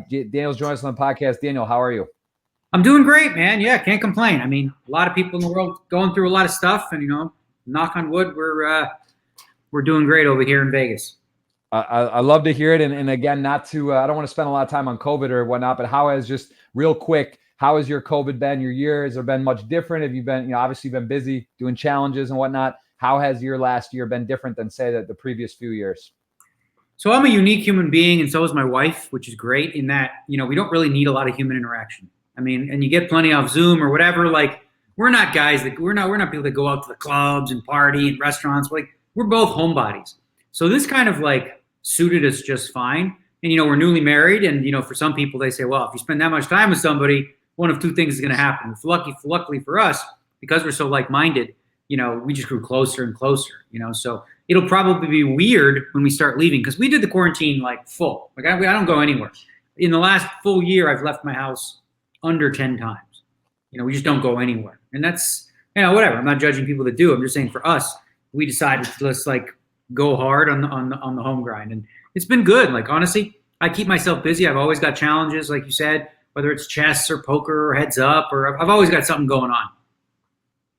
Daniel's joining us on the podcast. Daniel, how are you? I'm doing great, man. Yeah, can't complain. I mean, a lot of people in the world going through a lot of stuff, and knock on wood, we're doing great over here in Vegas. I love to hear it. And again, not to, I don't want to spend a lot of time on COVID or whatnot, but how has just real quick, how has your COVID been, your year? Has there been much different? Have you been, obviously been busy doing challenges and whatnot? How has your last year been different than say the previous few years? So I'm a unique human being, and so is my wife, which is great in that, we don't really need a lot of human interaction. I mean, and you get plenty off Zoom or whatever. Like, we're not guys that we're not people that go out to the clubs and party and restaurants. Like, we're both homebodies. So this kind of like suited us just fine. And, we're newly married. And, for some people, they say, well, if you spend that much time with somebody, one of two things is going to happen. Luckily for us, because we're so like-minded, we just grew closer and closer, so it'll probably be weird when we start leaving because we did the quarantine like full. Like I don't go anywhere. In the last full year, I've left my house under 10 times. We just don't go anywhere. And that's, whatever. I'm not judging people that do. I'm just saying for us, we decided to just like go hard on the home grind. And it's been good. Like, honestly, I keep myself busy. I've always got challenges, like you said, whether it's chess or poker or heads up, or I've always got something going on.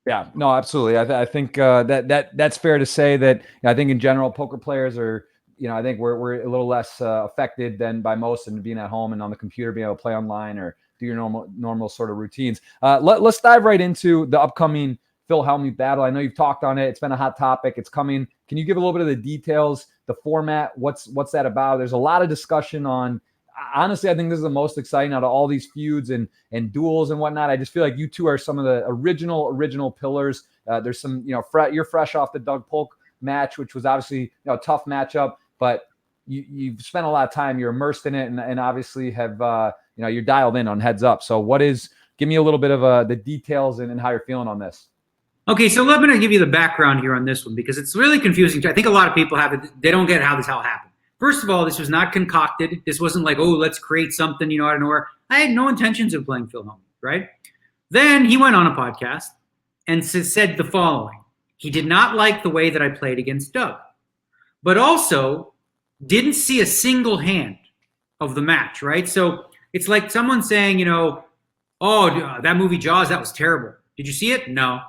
Yeah, no, absolutely. I think that's fair to say that. I think in general, poker players are, I think we're a little less affected than by most, and being at home and on the computer, being able to play online or do your normal sort of routines. Let's dive right into the upcoming Phil Hellmuth battle. I know you've talked on it. It's been a hot topic. It's coming. Can you give a little bit of the details, the format? What's that about? There's a lot of discussion on. Honestly, I think this is the most exciting out of all these feuds and duels and whatnot. I just feel like you two are some of the original pillars. There's some, you're fresh off the Doug Polk match, which was obviously a tough matchup, but you've spent a lot of time. You're immersed in it, and obviously have you're dialed in on Heads Up. So give me a little bit of the details and how you're feeling on this. Okay, so let me give you the background here on this one because it's really confusing. I think a lot of people they don't get how this all happened. First of all, this was not concocted. This wasn't like, oh, let's create something, out of nowhere. I had no intentions of playing Phil Hellmuth, right? Then he went on a podcast and said the following. He did not like the way that I played against Doug, but also didn't see a single hand of the match, right? So it's like someone saying, oh, that movie Jaws, that was terrible. Did you see it? No.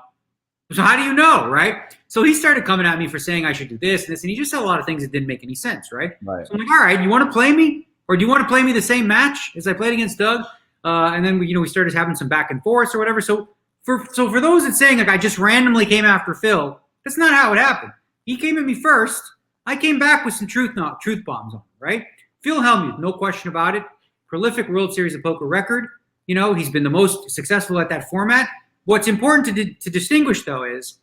So how do you know, right? So he started coming at me for saying I should do this and this, and he just said a lot of things that didn't make any sense, right? Right. So I'm like, all right, you want to play me? Or do you want to play me the same match as I played against Doug? And then we started having some back and forth or whatever. So for those that saying like I just randomly came after Phil, that's not how it happened. He came at me first. I came back with some truth bombs on, right? Phil Hellmuth, no question about it. Prolific World Series of Poker record. He's been the most successful at that format. What's important to distinguish, though, is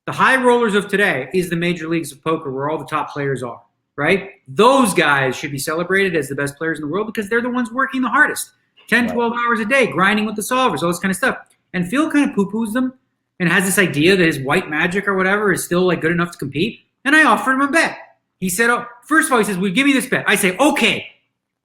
the high rollers of today is the major leagues of poker where all the top players are, right? Those guys should be celebrated as the best players in the world because they're the ones working the hardest. 10, 12 hours a day, grinding with the solvers, all this kind of stuff. And Phil kind of poo-poos them and has this idea that his white magic or whatever is still like good enough to compete. And I offered him a bet. He said, first of all, he says, well, give me this bet. I say, okay,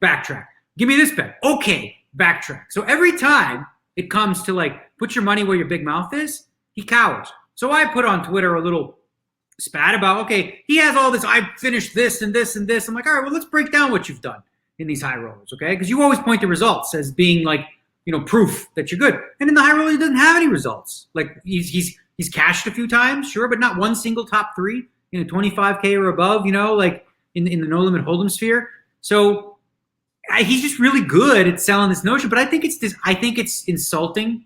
backtrack. Give me this bet. Okay, backtrack. So every time it comes to like, put your money where your big mouth is, he cowers. So I put on Twitter a little spat about, okay, he has all this, I finished this and this and this. I'm like, all right, well, let's break down what you've done in these high rollers, okay? Because you always point to results as being like, proof that you're good. And in the high roller, he doesn't have any results. Like he's cashed a few times, sure, but not one single top three in a 25K or above, like in the no limit hold'em sphere. So he's just really good at selling this notion, but I think it's insulting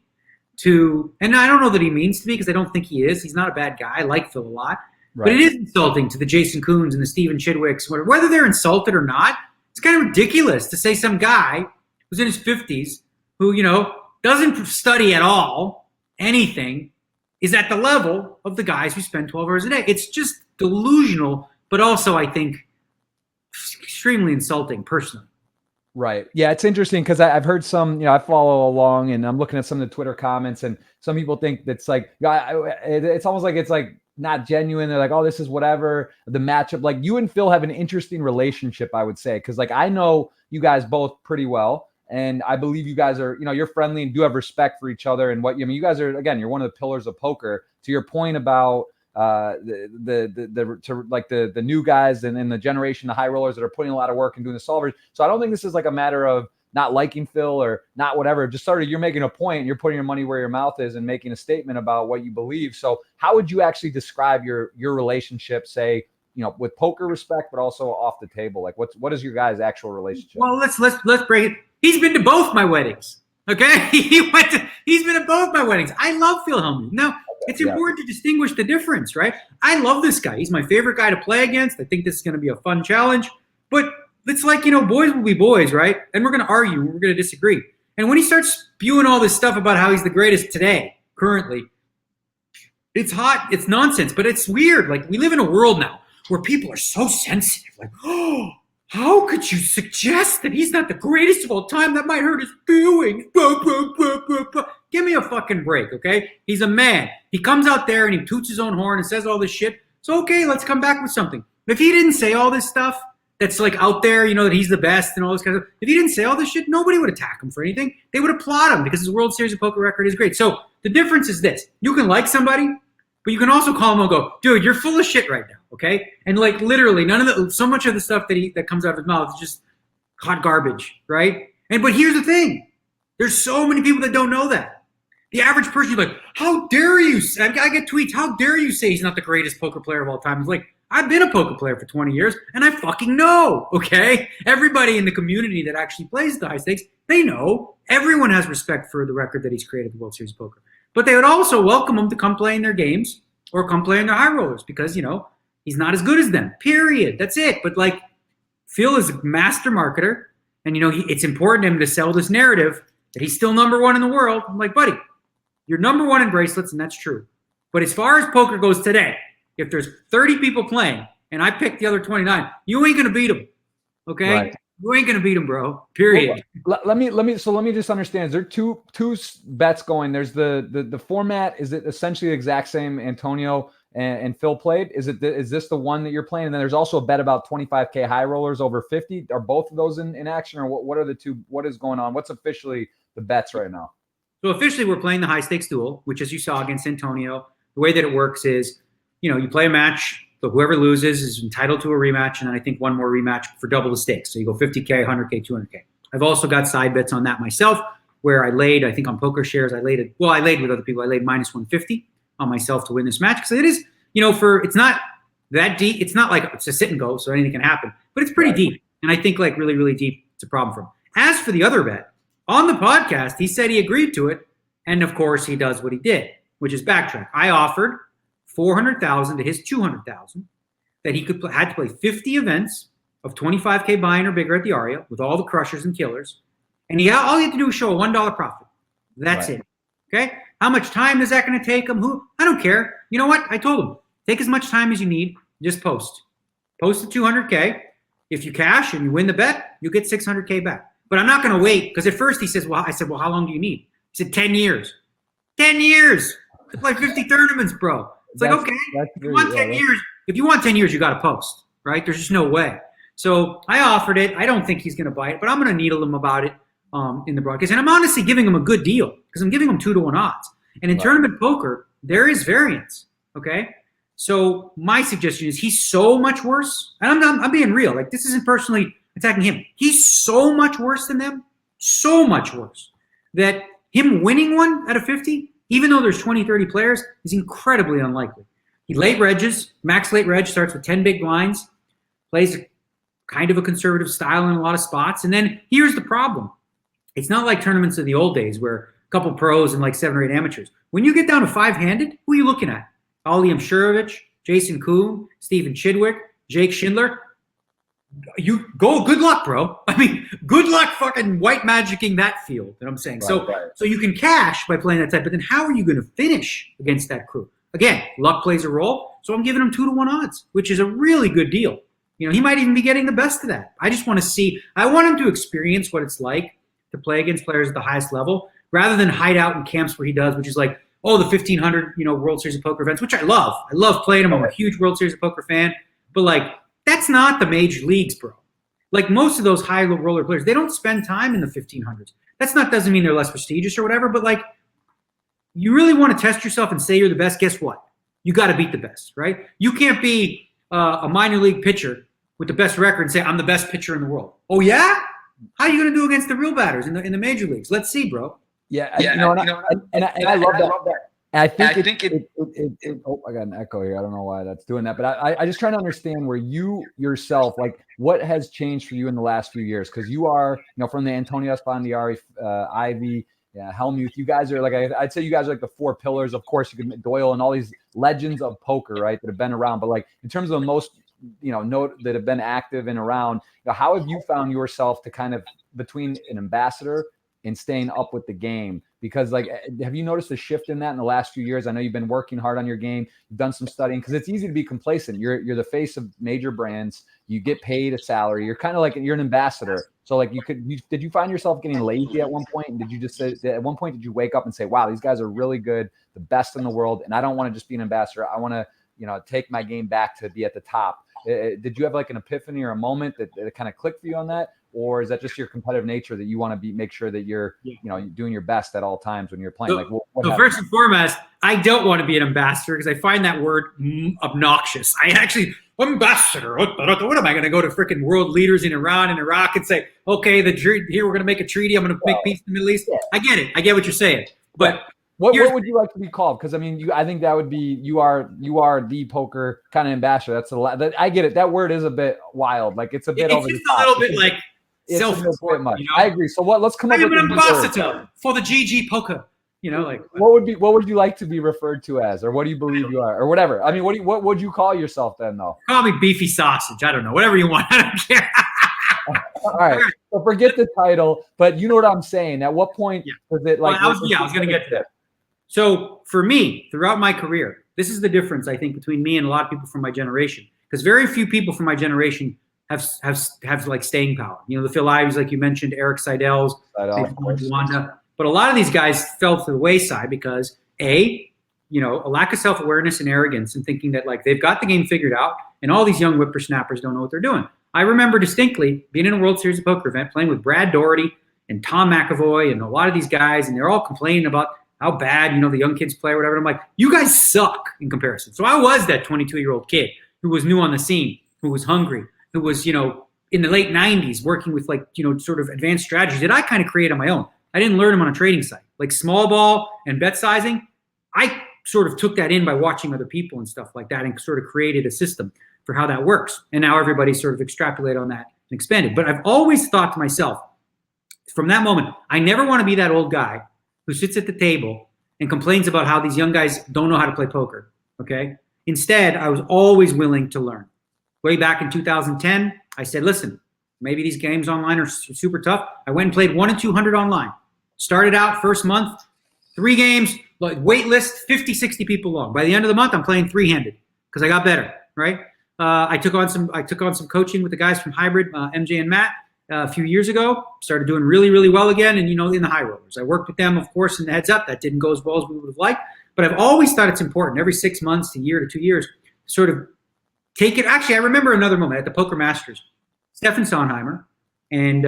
to, and I don't know that he means to be because I don't think he is. He's not a bad guy. I like Phil a lot. Right. But it is insulting to the Jason Koons and the Steven Chidwicks, whether they're insulted or not. It's kind of ridiculous to say some guy who's in his 50s who, doesn't study at all, anything, is at the level of the guys who spend 12 hours a day. It's just delusional, but also, I think, extremely insulting personally. Right. Yeah, it's interesting because I've heard some, I follow along and I'm looking at some of the Twitter comments and some people think that's like, it's almost like it's like not genuine. They're like, oh, this is whatever. The matchup, like you and Phil have an interesting relationship, I would say. Because like I know you guys both pretty well. And I believe you guys are, you're friendly and do have respect for each other. And what, you guys are, again, you're one of the pillars of poker. To your point about, the new guys and the generation, the high rollers that are putting a lot of work and doing the solvers. So I don't think this is like a matter of not liking Phil or not whatever. Just sort of you're making a point and you're putting your money where your mouth is and making a statement about what you believe. So how would you actually describe your relationship, say, with poker respect, but also off the table? Like what is your guys' actual relationship? Well, let's break it. He's been to both my weddings. Okay, he's been to both my weddings. I love Phil Hellmuth. Now, it's important to distinguish the difference, right? I love this guy. He's my favorite guy to play against. I think this is going to be a fun challenge. But it's like, boys will be boys, right? And we're going to argue. We're going to disagree. And when he starts spewing all this stuff about how he's the greatest today, currently, it's hot. It's nonsense. But it's weird. Like, we live in a world now where people are so sensitive. Like, oh, how could you suggest that he's not the greatest of all time? That might hurt his feelings. Give me a fucking break, okay? He's a man. He comes out there and he toots his own horn and says all this shit. So, okay, let's come back with something. If he didn't say all this stuff that's like out there, that he's the best and all this kind of stuff, if he didn't say all this shit, nobody would attack him for anything. They would applaud him because his World Series of Poker record is great. So the difference is this. You can like somebody, but you can also call him and go, dude, you're full of shit right now, okay? And like literally, so much of the stuff that comes out of his mouth is just hot garbage, right? But here's the thing. There's so many people that don't know that. The average person is like, how dare you? I get tweets, how dare you say he's not the greatest poker player of all time? It's like, I've been a poker player for 20 years, and I fucking know, okay? Everybody in the community that actually plays the high stakes, they know. Everyone has respect for the record that he's created, the World Series of Poker. But they would also welcome him to come play in their games or come play in their high rollers because, he's not as good as them, period. That's it. But, like, Phil is a master marketer, and, it's important to him to sell this narrative that he's still number one in the world. I'm like, buddy, you're number one in bracelets, and that's true. But as far as poker goes today, if there's 30 people playing and I pick the other 29, you ain't going to beat them, okay? Right. You ain't going to beat them, bro, period. Well, let me just understand. Is there two bets going? There's the format. Is it essentially the exact same Antonio and Phil played? Is this the one that you're playing? And then there's also a bet about 25K high rollers over 50. Are both of those in action, or what are the two? What is going on? What's officially the bets right now? So officially, we're playing the high stakes duel, which, as you saw against Antonio, the way that it works is, you play a match, but whoever loses is entitled to a rematch, and then I think one more rematch for double the stakes. So you go 50K, 100K, 200K. I've also got side bets on that myself, where I laid, I think on poker shares, I laid with other people. I laid minus 150 on myself to win this match because it is, it's not that deep. It's not like it's a sit and go, so anything can happen, but it's pretty deep. And I think like really, really deep, it's a problem for him. As for the other bet, on the podcast, he said he agreed to it, and of course he does what he did, which is backtrack. I offered $400,000 to his $200,000 that he had to play 50 events of 25K buy-in or bigger at the Aria with all the crushers and killers, and all he had to do was show a $1 profit. That's it. Okay? How much time is that going to take him? I don't care. You know what? I told him, take as much time as you need. Just post. Post the 200K. If you cash and you win the bet, you get 600K back. But I'm not going to wait because at first he says, I said, how long do you need? He said, 10 years. 10 years to play 50 tournaments, bro. It's like, okay, if you want 10 years, you got to post, right? There's just no way. So I offered it. I don't think he's going to buy it, but I'm going to needle him about it in the broadcast. And I'm honestly giving him a good deal because I'm giving him 2-to-1 odds. And in tournament poker, there is variance, okay? So my suggestion is he's so much worse. And I'm being real. Like, this isn't personally attacking him. He's so much worse than them, so much worse, that him winning one out of 50, even though there's 20, 30 players, is incredibly unlikely. He late regs, max late reg, starts with 10 big blinds, plays kind of a conservative style in a lot of spots. And then here's the problem. It's not like tournaments of the old days where a couple pros and like 7 or 8 amateurs. When you get down to 5-handed, who are you looking at? Ali Mshurovich, Jason Kuhn, Stephen Chidwick, Jake Schindler. You go, good luck, bro. I mean, good luck fucking white magicking that field, you know what I'm saying? So you can cash by playing that type, but then how are you going to finish against that crew? Again, luck plays a role, so I'm giving him 2-to-1 odds, which is a really good deal. He might even be getting the best of that. I just want to see, I want him to experience what it's like to play against players at the highest level, rather than hide out in camps where he does, which is like, the 1,500, World Series of Poker events, which I love. I love playing them. I'm a huge World Series of Poker fan, but like, that's not the major leagues, bro. Like most of those high roller players, they don't spend time in the 1,500s. Doesn't mean they're less prestigious or whatever, but like, you really want to test yourself and say you're the best, guess what? You got to beat the best, right? You can't be a minor league pitcher with the best record and say, I'm the best pitcher in the world. Oh, yeah? How are you going to do against the real batters in the major leagues? Let's see, bro. Yeah, and I love that. And I think oh, I got an echo here. I don't know why that's doing that, but I just trying to understand where you yourself, like, what has changed for you in the last few years? Because you are, from the Antonio Esfandiari, Ivy, Hellmuth, you guys are like, I'd say you guys are like the four pillars. Of course, you could Doyle and all these legends of poker, right, that have been around. But like in terms of the most, that have been active and around, how have you found yourself to kind of between an ambassador and staying up with the game? Because like, have you noticed a shift in that in the last few years? I know you've been working hard on your game. You've done some studying, because it's easy to be complacent. You're the face of major brands. You get paid a salary. You're kind of like, you're an ambassador. So like did you find yourself getting lazy at one point? And did you just say, at one point, did you wake up and say, wow, these guys are really good, the best in the world, and I don't want to just be an ambassador. I want to, take my game back to be at the top. Did you have like an epiphany or a moment that kind of clicked for you on that? Or is that just your competitive nature that you want to make sure that you're, you're doing your best at all times when you're playing? So first and foremost, I don't want to be an ambassador because I find that word obnoxious. Ambassador, what am I going to go to freaking world leaders in Iran and Iraq and say, okay, here we're going to make a treaty. I'm going to make peace in the Middle East. Yeah. I get it. I get what you're saying. But what would you like to be called? Because I mean, I think that would be, you are the poker kind of ambassador. That's I get it. That word is a bit wild. Like it's a bit over the top. It's a little bit like self-important. I agree. So let's come up with an ambassador for the GG poker. What would you like to be referred to as, or what do you believe you are, or whatever? I mean, what would you call yourself then, though? Call me beefy sausage. I don't know. Whatever you want. I don't care. All right. So forget the title, but you know what I'm saying. At what point was it like? I was going to get to that. So for me, throughout my career, this is the difference, I think, between me and a lot of people from my generation, because very few people from my generation have like staying power. The Phil Ivies, like you mentioned, Eric Seidel's, Wanda. But a lot of these guys fell to the wayside because a lack of self-awareness and arrogance, and thinking that like they've got the game figured out, and all these young whippersnappers don't know what they're doing. I remember distinctly being in a World Series of Poker event, playing with Brad Doherty and Tom McAvoy and a lot of these guys, and they're all complaining about how bad, the young kids play or whatever. And I'm like, you guys suck in comparison. So I was that 22-year-old kid who was new on the scene, who was hungry, who was, in the late 90s working with like, sort of advanced strategies that I kind of created on my own. I didn't learn them on a trading site. Like small ball and bet sizing, I sort of took that in by watching other people and stuff like that, and sort of created a system for how that works. And now everybody sort of extrapolated on that and expanded. But I've always thought to myself, from that moment, I never want to be that old guy who sits at the table and complains about how these young guys don't know how to play poker, okay? Instead, I was always willing to learn. Way back in 2010, I said, listen, maybe these games online are super tough. I went and played 1 and 200 online. Started out first month, 3 games, like wait list, 50, 60 people long. By the end of the month, I'm playing 3-handed because I got better, right? I took on some coaching with the guys from Hybrid, MJ and Matt, a few years ago. Started doing really, really well again, and in the high rollers. I worked with them, of course, in the heads up. That didn't go as well as we would have liked, but I've always thought it's important every 6 months to year to 2 years, sort of take it. Actually, I remember another moment at the Poker Masters. Stefan Sondheimer and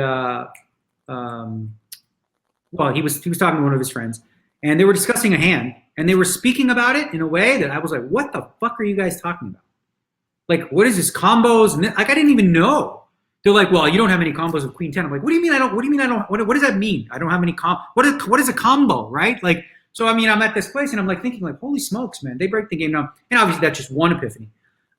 he was talking to one of his friends, and they were discussing a hand, and they were speaking about it in a way that I was like, what the fuck are you guys talking about? Like, what is this, combos? And like, I didn't even know. They're like, well, you don't have any combos with Queen 10. I'm like, what do you mean I don't? What does that mean? I don't have any what is a combo, right? Like, so I mean, I'm at this place and I'm like thinking, like, holy smokes, man, they break the game down. And obviously that's just one epiphany,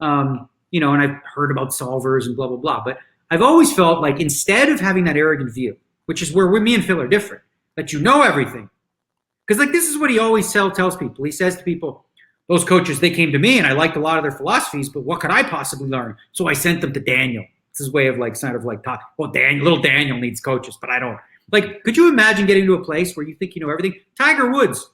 and I've heard about solvers and blah blah blah. But I've always felt like instead of having that arrogant view, which is where me and Phil are different, that everything, because like this is what he always tells people. He says to people, those coaches, they came to me and I liked a lot of their philosophies, but what could I possibly learn? So I sent them to Daniel. It's his way of like kind of like talk. Well, little Daniel needs coaches, but I don't. Like, could you imagine getting to a place where you think you know everything? Tiger Woods,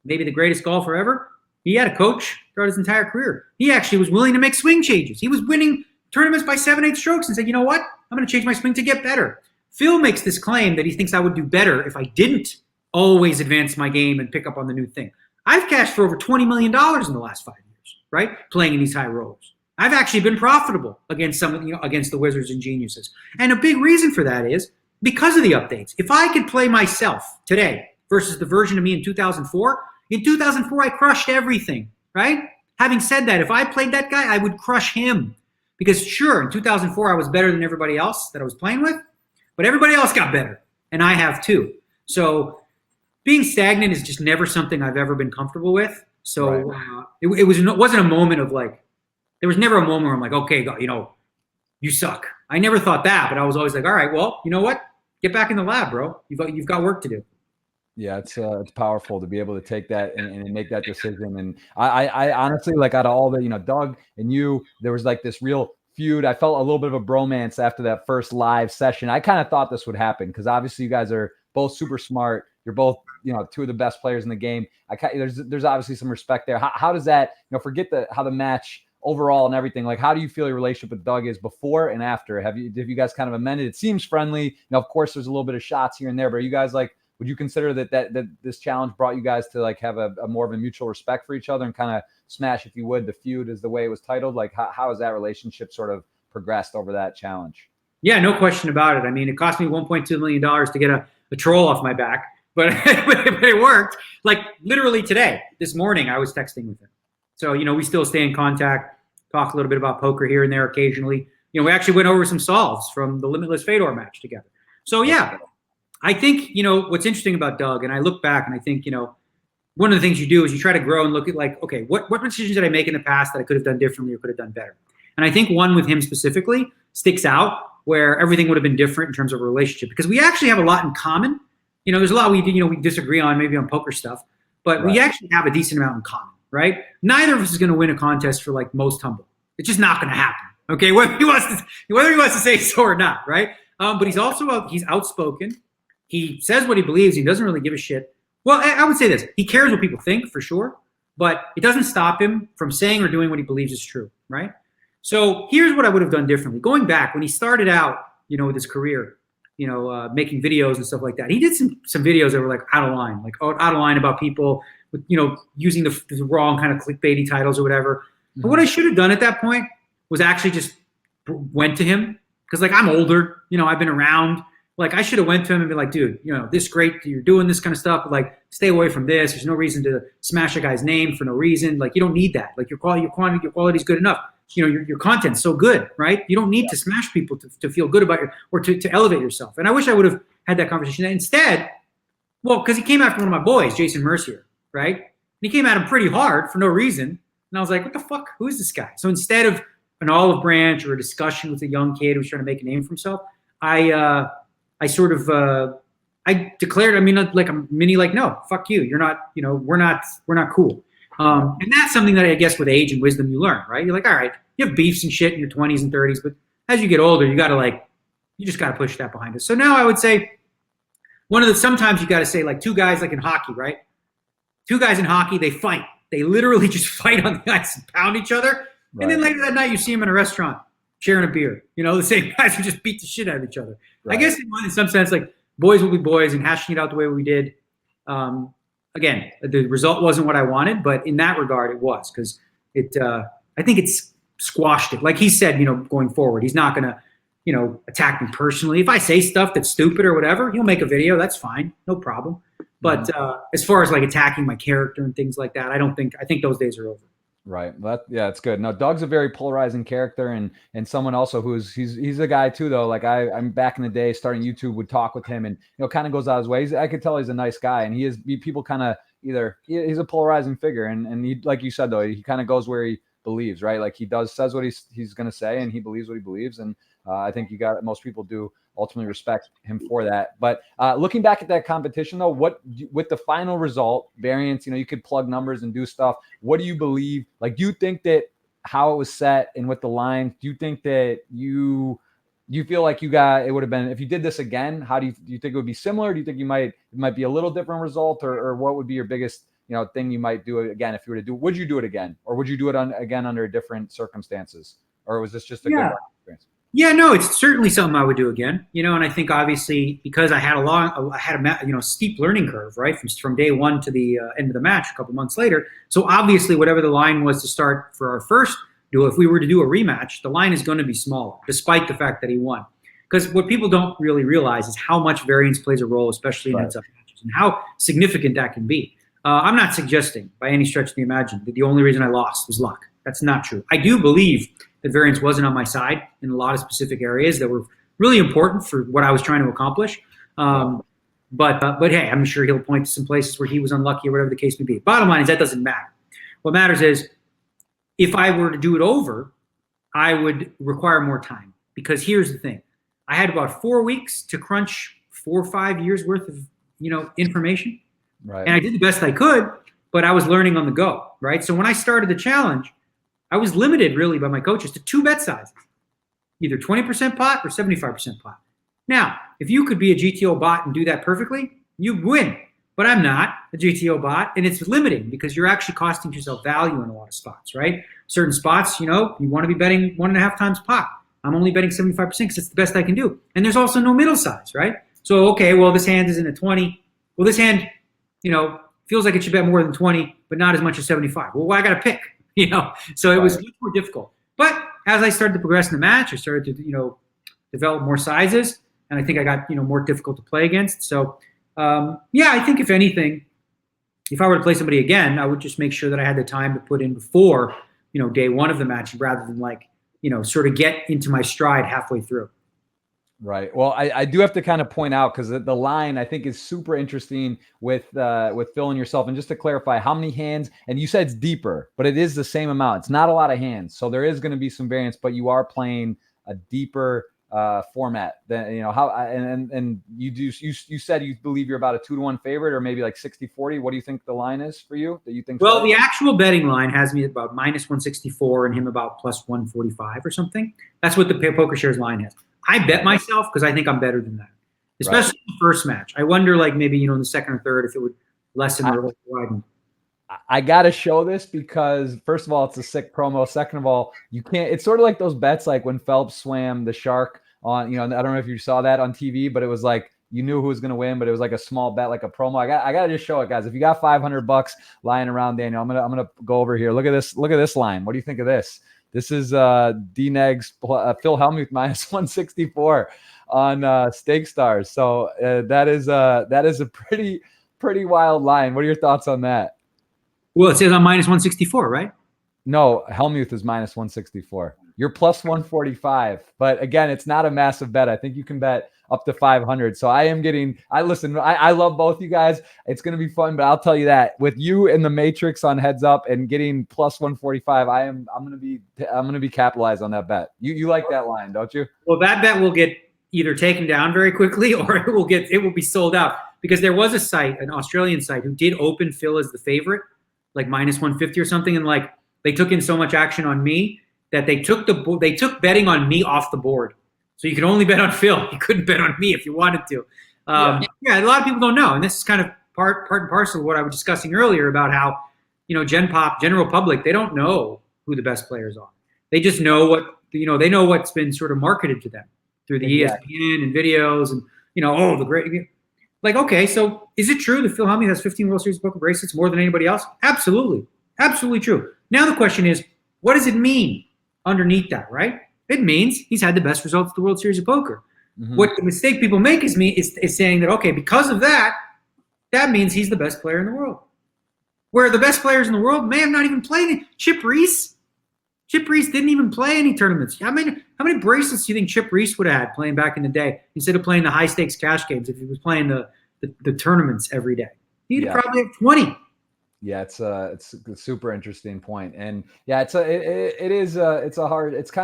maybe the greatest golfer ever. He had a coach throughout his entire career. He actually was willing to make swing changes. He was winning tournaments by 7-8 strokes and said, you know what? I'm going to change my swing to get better. Phil makes this claim that he thinks I would do better if I didn't always advance my game and pick up on the new thing. I've cashed for over $20 million in the last 5 years, right? Playing in these high rollers. I've actually been profitable against against the wizards and geniuses. And a big reason for that is because of the updates. If I could play myself today versus the version of me in 2004, I crushed everything, right? Having said that, if I played that guy, I would crush him. Because sure, in 2004, I was better than everybody else that I was playing with, but everybody else got better, and I have too. So being stagnant is just never something I've ever been comfortable with. So it wasn't a moment of like, there was never a moment where I'm like, okay, you suck. I never thought that, but I was always like, all right, well, you know what? Get back in the lab, bro. You've got work to do. Yeah, it's powerful to be able to take that and make that decision. And I honestly, like, out of all the, Doug and you, there was like this real feud. I felt a little bit of a bromance after that first live session. I kind of thought this would happen because obviously you guys are both super smart. You're both, two of the best players in the game. There's obviously some respect there. How does that, forget how the match overall and everything, like, how do you feel your relationship with Doug is before and after? Have you guys kind of amended? It seems friendly. Of course, there's a little bit of shots here and there, but are you guys like, would you consider that this challenge brought you guys to like have a more of a mutual respect for each other and kind of smash, if you would, the feud is the way it was titled? Like, how has that relationship sort of progressed over that challenge? Yeah, no question about it. I mean, it cost me $1.2 million to get a troll off my back, but it worked. Like literally today, this morning, I was texting with him. So, we still stay in contact, talk a little bit about poker here and there occasionally. We actually went over some solves from the Limitless Fedor match together. So yeah, I think, what's interesting about Doug, and I look back and I think, one of the things you do is you try to grow and look at like, okay, what decisions did I make in the past that I could have done differently or could have done better? And I think one with him specifically sticks out where everything would have been different in terms of a relationship because we actually have a lot in common. There's a lot we disagree on, maybe on poker stuff, but we actually have a decent amount in common, right? Neither of us is going to win a contest for like most humble. It's just not going to happen. Okay, whether he wants to say so or not, right? But he's also he's outspoken. He says what he believes. He doesn't really give a shit. Well, I would say this. He cares what people think for sure, but it doesn't stop him from saying or doing what he believes is true, right? So here's what I would have done differently. Going back when he started out, with his career, making videos and stuff like that. He did some videos that were like out of line about people, with, using the wrong kind of clickbaity titles or whatever. Mm-hmm. But what I should have done at that point was actually just went to him because like I'm older, I've been around. Like I should have went to him and be like, dude, this great, you're doing this kind of stuff, but like stay away from this. There's no reason to smash a guy's name for no reason. Like you don't need that. Like your quality is good enough. Your content's so good, right? You don't need to smash people to feel good about or to elevate yourself. And I wish I would have had that conversation. Instead, because he came after one of my boys, Jason Mercier, right? And he came at him pretty hard for no reason. And I was like, what the fuck? Who is this guy? So instead of an olive branch or a discussion with a young kid who's trying to make a name for himself, I declared, like a mini, like, no, fuck you. You're not, we're not cool. And that's something that I guess with age and wisdom you learn, right? You're like, all right, you have beefs and shit in your 20s and 30s, but as you get older, you just got to push that behind us. So now I would say sometimes you got to say like two guys like in hockey, right? Two guys in hockey, they fight. They literally just fight on the ice and pound each other. Right. And then later that night you see them in a restaurant sharing a beer. The same guys who just beat the shit out of each other. Right. I guess in some sense, like boys will be boys and hashing it out the way we did. Again, the result wasn't what I wanted, but in that regard, it was because I think it's squashed it. Like he said, going forward, he's not going to, attack me personally. If I say stuff that's stupid or whatever, he'll make a video. That's fine. No problem. But as far as like attacking my character and things like that, I think those days are over. Right. It's good. No, Doug's a very polarizing character and someone also he's a guy too, though. Like I'm back in the day starting YouTube, would talk with him and, kind of goes out his way. I could tell he's a nice guy and people kind of he's a polarizing figure. And he, like you said, though, he kind of goes where he believes, right? Like he says what he's going to say and he believes what he believes. And I think most people do ultimately respect him for that. But looking back at that competition, though, with the final result, variance, you could plug numbers and do stuff. What do you believe? Like, do you think that how it was set and with the line, do you think that you feel like it would have been, if you did this again, how do you think it would be similar? Do you think it might be a little different result or what would be your biggest, thing you might do it again if you were to do, would you do it again? Or would you do it again under different circumstances? Or was this just a good experience? Yeah, no, it's certainly something I would do again, and I think obviously because I had a steep learning curve, right, from day one to the end of the match a couple months later. So obviously whatever the line was to start for our first duel, if we were to do a rematch, the line is going to be smaller, despite the fact that he won. Because what people don't really realize is how much variance plays a role, especially in heads-up matches, and how significant that can be. I'm not suggesting by any stretch of the imagination that the only reason I lost was luck. That's not true. I do believe that variance wasn't on my side in a lot of specific areas that were really important for what I was trying to accomplish. But hey, I'm sure he'll point to some places where he was unlucky or whatever the case may be. Bottom line is that doesn't matter. What matters is if I were to do it over, I would require more time, because here's the thing. I had about 4 weeks to crunch 4 or 5 years worth of, information. Right. And I did the best I could, but I was learning on the go, right? So when I started the challenge, I was limited really by my coaches to 2 bet sizes, either 20% pot or 75% pot. Now, if you could be a GTO bot and do that perfectly, you'd win. But I'm not a GTO bot, and it's limiting because you're actually costing yourself value in a lot of spots, right? Certain spots, you want to be betting 1.5 times pot. I'm only betting 75% because it's the best I can do. And there's also no middle size, right? So, okay, well, this hand isn't a 20. Well, this hand, feels like it should bet more than 20, but not as much as 75. Well, I got to pick, So it was much more difficult. But as I started to progress in the match, I started to, develop more sizes, and I think I got, more difficult to play against. So, I think if anything, if I were to play somebody again, I would just make sure that I had the time to put in before, day one of the match, rather than sort of get into my stride halfway through. Right. Well, I do have to kind of point out, because the line I think is super interesting with Phil and yourself. And just to clarify, how many hands? And you said it's deeper, but it is the same amount. It's not a lot of hands, so there is going to be some variance. But you are playing a deeper format than how. And you said you believe you're about a 2-to-1 favorite, or maybe like 60-40. What do you think the line is for you that you think? Well, the actual betting line has me at about -164 and him about +145 or something. That's what the Poker Shares line has. I bet myself because I think I'm better than that, especially in the first match. I wonder, maybe, in the second or third, if it would lessen or widen. I got to show this because, first of all, it's a sick promo. Second of all, you can't – it's sort of like those bets like when Phelps swam the shark on, I don't know if you saw that on TV, but it was like you knew who was going to win, but it was like a small bet, like a promo. I got to just show it, guys. If you got $500 lying around, Daniel, I'm gonna go over here. Look at this line. What do you think of this? This is D-Neg's Phil Hellmuth -164 on Stake Stars. So that is a pretty wild line. What are your thoughts on that? Well, it says I'm -164, right? No, Hellmuth is -164. You're +145. But again, it's not a massive bet. I think you can bet up to 500. So I love both you guys. It's going to be fun, but I'll tell you that with you in the Matrix on Heads Up and getting +145, I'm going to be capitalized on that bet. You like that line, don't you? Well, that bet will get either taken down very quickly or it will be sold out, because there was a site, an Australian site, who did open Phil as the favorite, like -150 or something, and they took in so much action on me that they took betting on me off the board. So you could only bet on Phil. You couldn't bet on me if you wanted to. A lot of people don't know, and this is kind of part and parcel of what I was discussing earlier about how, general public, they don't know who the best players are. They just know they know what's been sort of marketed to them through the ESPN and videos and, the great. Okay, so is it true that Phil Hellmuth has 15 World Series Poker bracelets, more than anybody else? Absolutely. Absolutely true. Now the question is, what does it mean underneath that, right? It means he's had the best results at the World Series of Poker. Mm-hmm. What the mistake people make is saying that, okay, because of that means he's the best player in the world. Where the best players in the world may have not even played any. Chip Reese didn't even play any tournaments. How many bracelets do you think Chip Reese would have had playing back in the day instead of playing the high stakes cash games if he was playing the tournaments every day? He'd probably have 20. Yeah, it's a super interesting point, and it's kind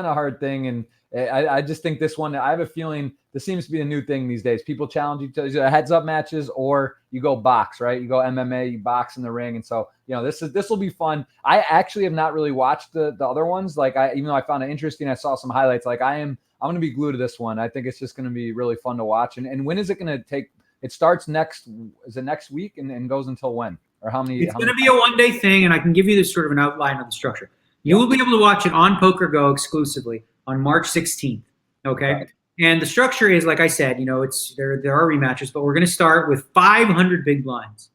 of a hard thing, and I just think this one, I have a feeling this seems to be a new thing these days. People challenge each other, heads up matches, or you go box, right? You go MMA, you box in the ring, and so this will be fun. I actually have not really watched the other ones. Even though I found it interesting, I saw some highlights. I'm going to be glued to this one. I think it's just going to be really fun to watch. And when is it going to take? It starts next week and goes until when? Or how many? It's going to be a one-day thing, and I can give you this sort of an outline of the structure. You will be able to watch it on Poker Go exclusively on March 16th. Okay, right. And the structure is, like I said, there are rematches, but we're going to start with 500 big blinds,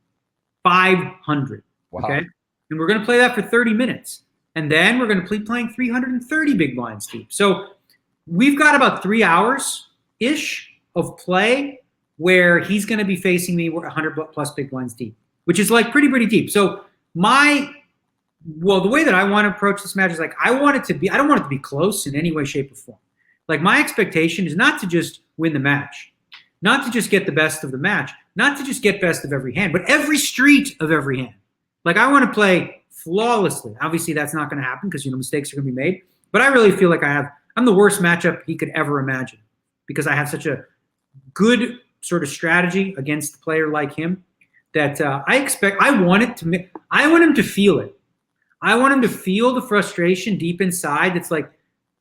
500. Wow. Okay, and we're going to play that for 30 minutes, and then we're going to be playing 330 big blinds deep. So we've got about 3 hours ish of play where he's going to be facing me 100 plus big blinds deep. which is like pretty deep. So the way that I want to approach this match is like I don't want it to be close in any way, shape, or form. Like my expectation is not to just win the match, not to just get the best of the match, not to just get best of every hand, but every street of every hand. Like I want to play flawlessly. Obviously, that's not going to happen because mistakes are going to be made. But I really feel like I'm the worst matchup he could ever imagine because I have such a good sort of strategy against a player like him that I want him to feel it. I want him to feel the frustration deep inside. That's like,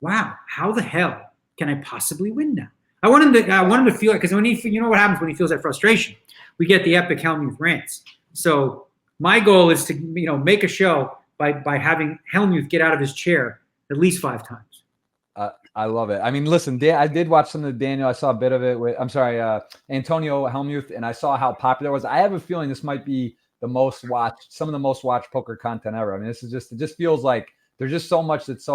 wow, how the hell can I possibly win now? I want him to feel it because when what happens when he feels that frustration? We get the epic Hellmuth rants. So my goal is to make a show by having Hellmuth get out of his chair at least 5 times. I love it. I mean, listen, I did watch some of the Daniel. I saw a bit of it with Antonio Hellmuth, and I saw how popular it was. I have a feeling this might be some of the most watched poker content ever. I mean, it just feels like there's just so much it's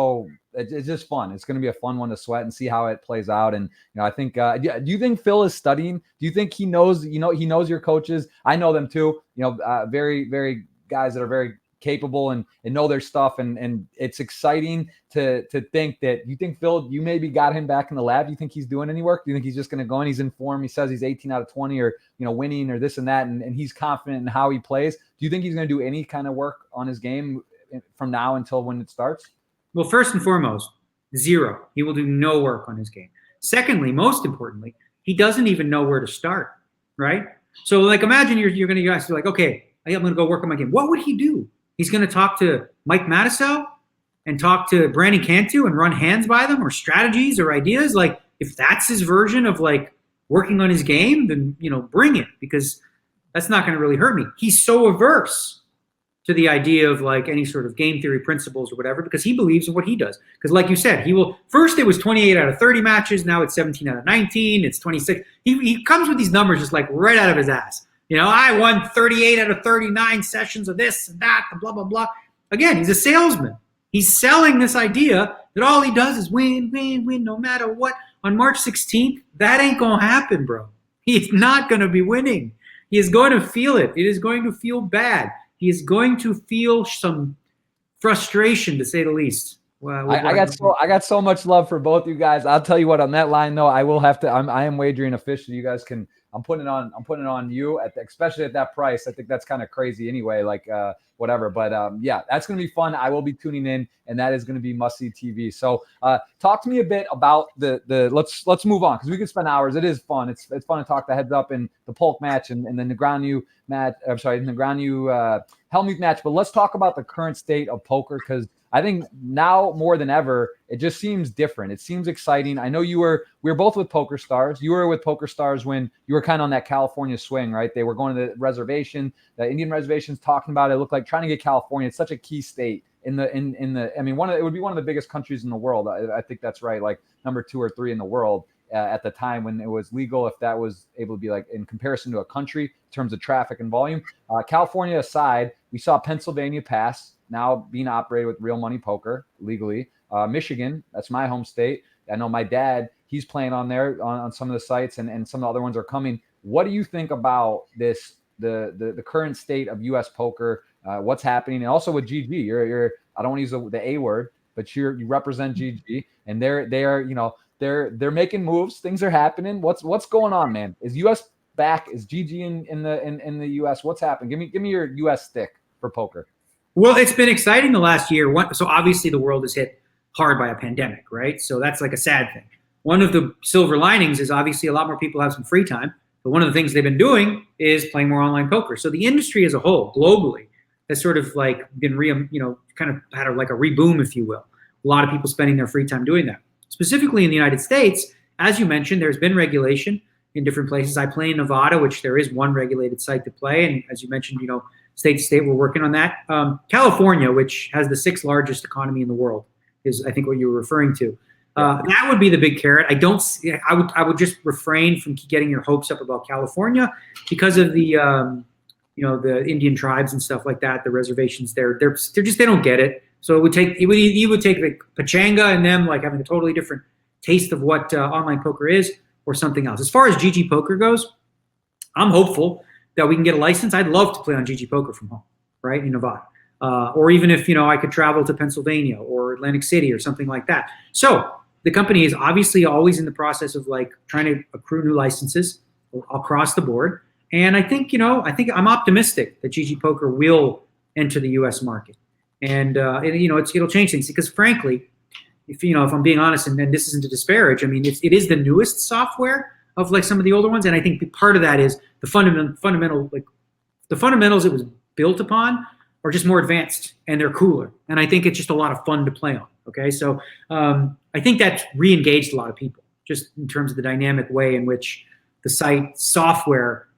just fun. It's going to be a fun one to sweat and see how it plays out. And I think, do you think Phil is studying? Do you think he knows? He knows your coaches. I know them too. Very, very guys that are very capable and know their stuff. And it's exciting to think that you think Phil, you maybe got him back in the lab. Do you think he's doing any work? Do you think he's just going to go and he's in form? He says he's 18 out of 20 or, winning or this and that. And he's confident in how he plays. Do you think he's going to do any kind of work on his game from now until when it starts? Well, first and foremost, 0. He will do no work on his game. Secondly, most importantly, he doesn't even know where to start, right? So like imagine you're going to guys be like, okay, I'm going to go work on my game. What would he do? He's going to talk to Mike Matusow and talk to Brandon Cantu and run hands by them or strategies or ideas. Like if that's his version of like working on his game, then, bring it because that's not going to really hurt me. He's so averse to the idea of like any sort of game theory principles or whatever because he believes in what he does. Because like you said, first it was 28 out of 30 matches. Now it's 17 out of 19. It's 26. He comes with these numbers just like right out of his ass. I won 38 out of 39 sessions of this and that and blah, blah, blah. Again, he's a salesman. He's selling this idea that all he does is win, win, win no matter what. On March 16th, that ain't going to happen, bro. He's not going to be winning. He is going to feel it. It is going to feel bad. He is going to feel some frustration, to say the least. Well, I got so much love for both you guys. I'll tell you what, on that line, though, I will have to. I am wagering officially. You guys can. I'm putting it on you especially at that price. I think that's kind of crazy anyway. Like whatever, but yeah, that's gonna be fun. I will be tuning in, and that is gonna be must-see TV. So talk to me a bit about the. Let's move on because we can spend hours. It is fun. It's fun to talk the heads up in the Polk match and the Negreanu match. I'm sorry, Negreanu Hellmuth match. But let's talk about the current state of poker because I think now more than ever, it just seems different. It seems exciting. I know we were both with Poker Stars. You were with Poker Stars when you were kind of on that California swing, right? They were going to the reservation, the Indian reservations, talking about it. It looked like trying to get California. It's such a key state in the. I mean, it would be one of the biggest countries in the world. I think that's right. Like number 2 or 3 in the world at the time when it was legal. If that was able to be like in comparison to a country in terms of traffic and volume, California aside, we saw Pennsylvania pass. Now being operated with real money poker legally. Michigan, that's my home state. I know my dad, he's playing on there on some of the sites and some of the other ones are coming. What do you think about this, the current state of US poker, what's happening? And also with GG, you're I don't want to use the A word, but you represent GG and they're making moves. Things are happening. What's going on, man? Is US back? Is GG in the US? What's happening? Give me your US stick for poker. Well, it's been exciting the last year. So obviously the world is hit hard by a pandemic, right? So that's like a sad thing. One of the silver linings is obviously a lot more people have some free time. But one of the things they've been doing is playing more online poker. So the industry as a whole, globally, has sort of like been kind of had a reboom, if you will. A lot of people spending their free time doing that. Specifically in the United States, as you mentioned, there's been regulation in different places. I play in Nevada, which there is one regulated site to play. And as you mentioned, state to state, we're working on that. California, which has the 6th largest economy in the world, is I think what you were referring to. That would be the big carrot. I would just refrain from getting your hopes up about California because of the the Indian tribes and stuff like that. The reservations there, they don't get it. So it would take like Pachanga and them like having a totally different taste of what online poker is or something else. As far as GG poker goes, I'm hopeful. that we can get a license, I'd love to play on GG Poker from home, right, in Nevada. Or even if, I could travel to Pennsylvania or Atlantic City or something like that. So the company is obviously always in the process of like trying to accrue new licenses across the board. And I think, I'm optimistic that GG Poker will enter the U.S. market. And it'll change things because, frankly, if I'm being honest, and this isn't to disparage, I mean, it is the newest software of like some of the older ones, and I think part of that is the fundamentals it was built upon are just more advanced and they're cooler, and I think it's just a lot of fun to play on. Okay, so I think that's re-engaged a lot of people just in terms of the dynamic way in which the site software,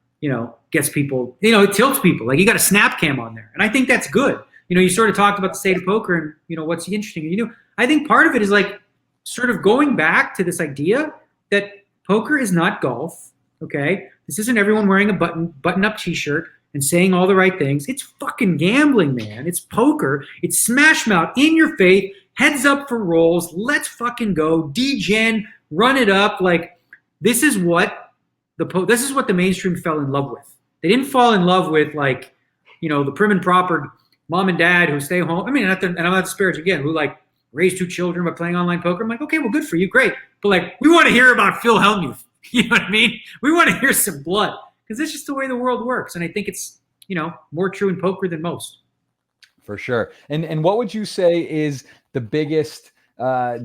gets people, it tilts people. Like you got a snap cam on there, and I think that's good. You sort of talked about the state of poker and, what's interesting. I think part of it is like sort of going back to this idea that poker is not golf, okay? This isn't everyone wearing a button-up T-shirt and saying all the right things. It's fucking gambling, man. It's poker. It's smash mouth, in your face, heads up for rolls. Let's fucking go. D-gen, run it up. Like this is what the mainstream fell in love with. They didn't fall in love with like, the prim and proper mom and dad who stay home. I mean, and I'm not disparaging again, who like raised 2 children by playing online poker. I'm like, okay, well, good for you, great. But like, we want to hear about Phil Hellmuth. You know what I mean? We want to hear some blood because that's just the way the world works. And I think it's, more true in poker than most. For sure. And what would you say is the biggest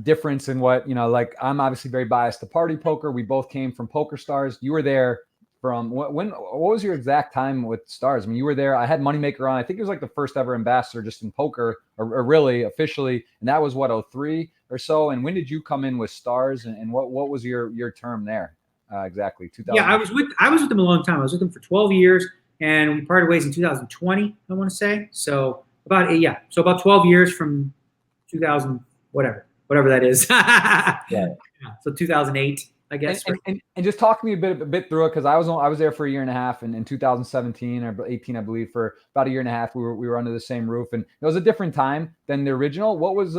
difference in what, like I'm obviously very biased to party poker. We both came from Poker Stars. You were there from what was your exact time with Stars? I mean, you were there. I had Moneymaker on. I think it was like the first ever ambassador just in poker or really officially. And that was what, 03 or so. And when did you come in with Stars and what was your term there? Exactly. 2000. Yeah, I was with them a long time. I was with them for 12 years and we parted ways in 2020, I want to say. So about 12 years from 2000, whatever that is. Yeah. So 2008. I guess. And just talk to me a bit through it because I was there for a year and a half, and in 2017 or 18, I believe, for about a year and a half, we were under the same roof, and it was a different time than the original. What was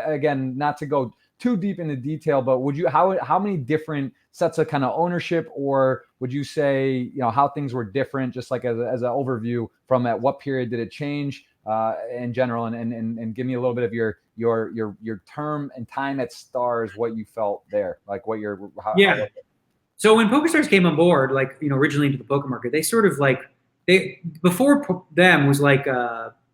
again, not to go too deep into detail, but how many different sets of kind of ownership, or would you say how things were different, just like as an overview from at what period did it change in general, and give me a little bit of your term and time at Stars, what you felt there, like what So when PokerStars came on board, like originally into the poker market, they sort of like before them was like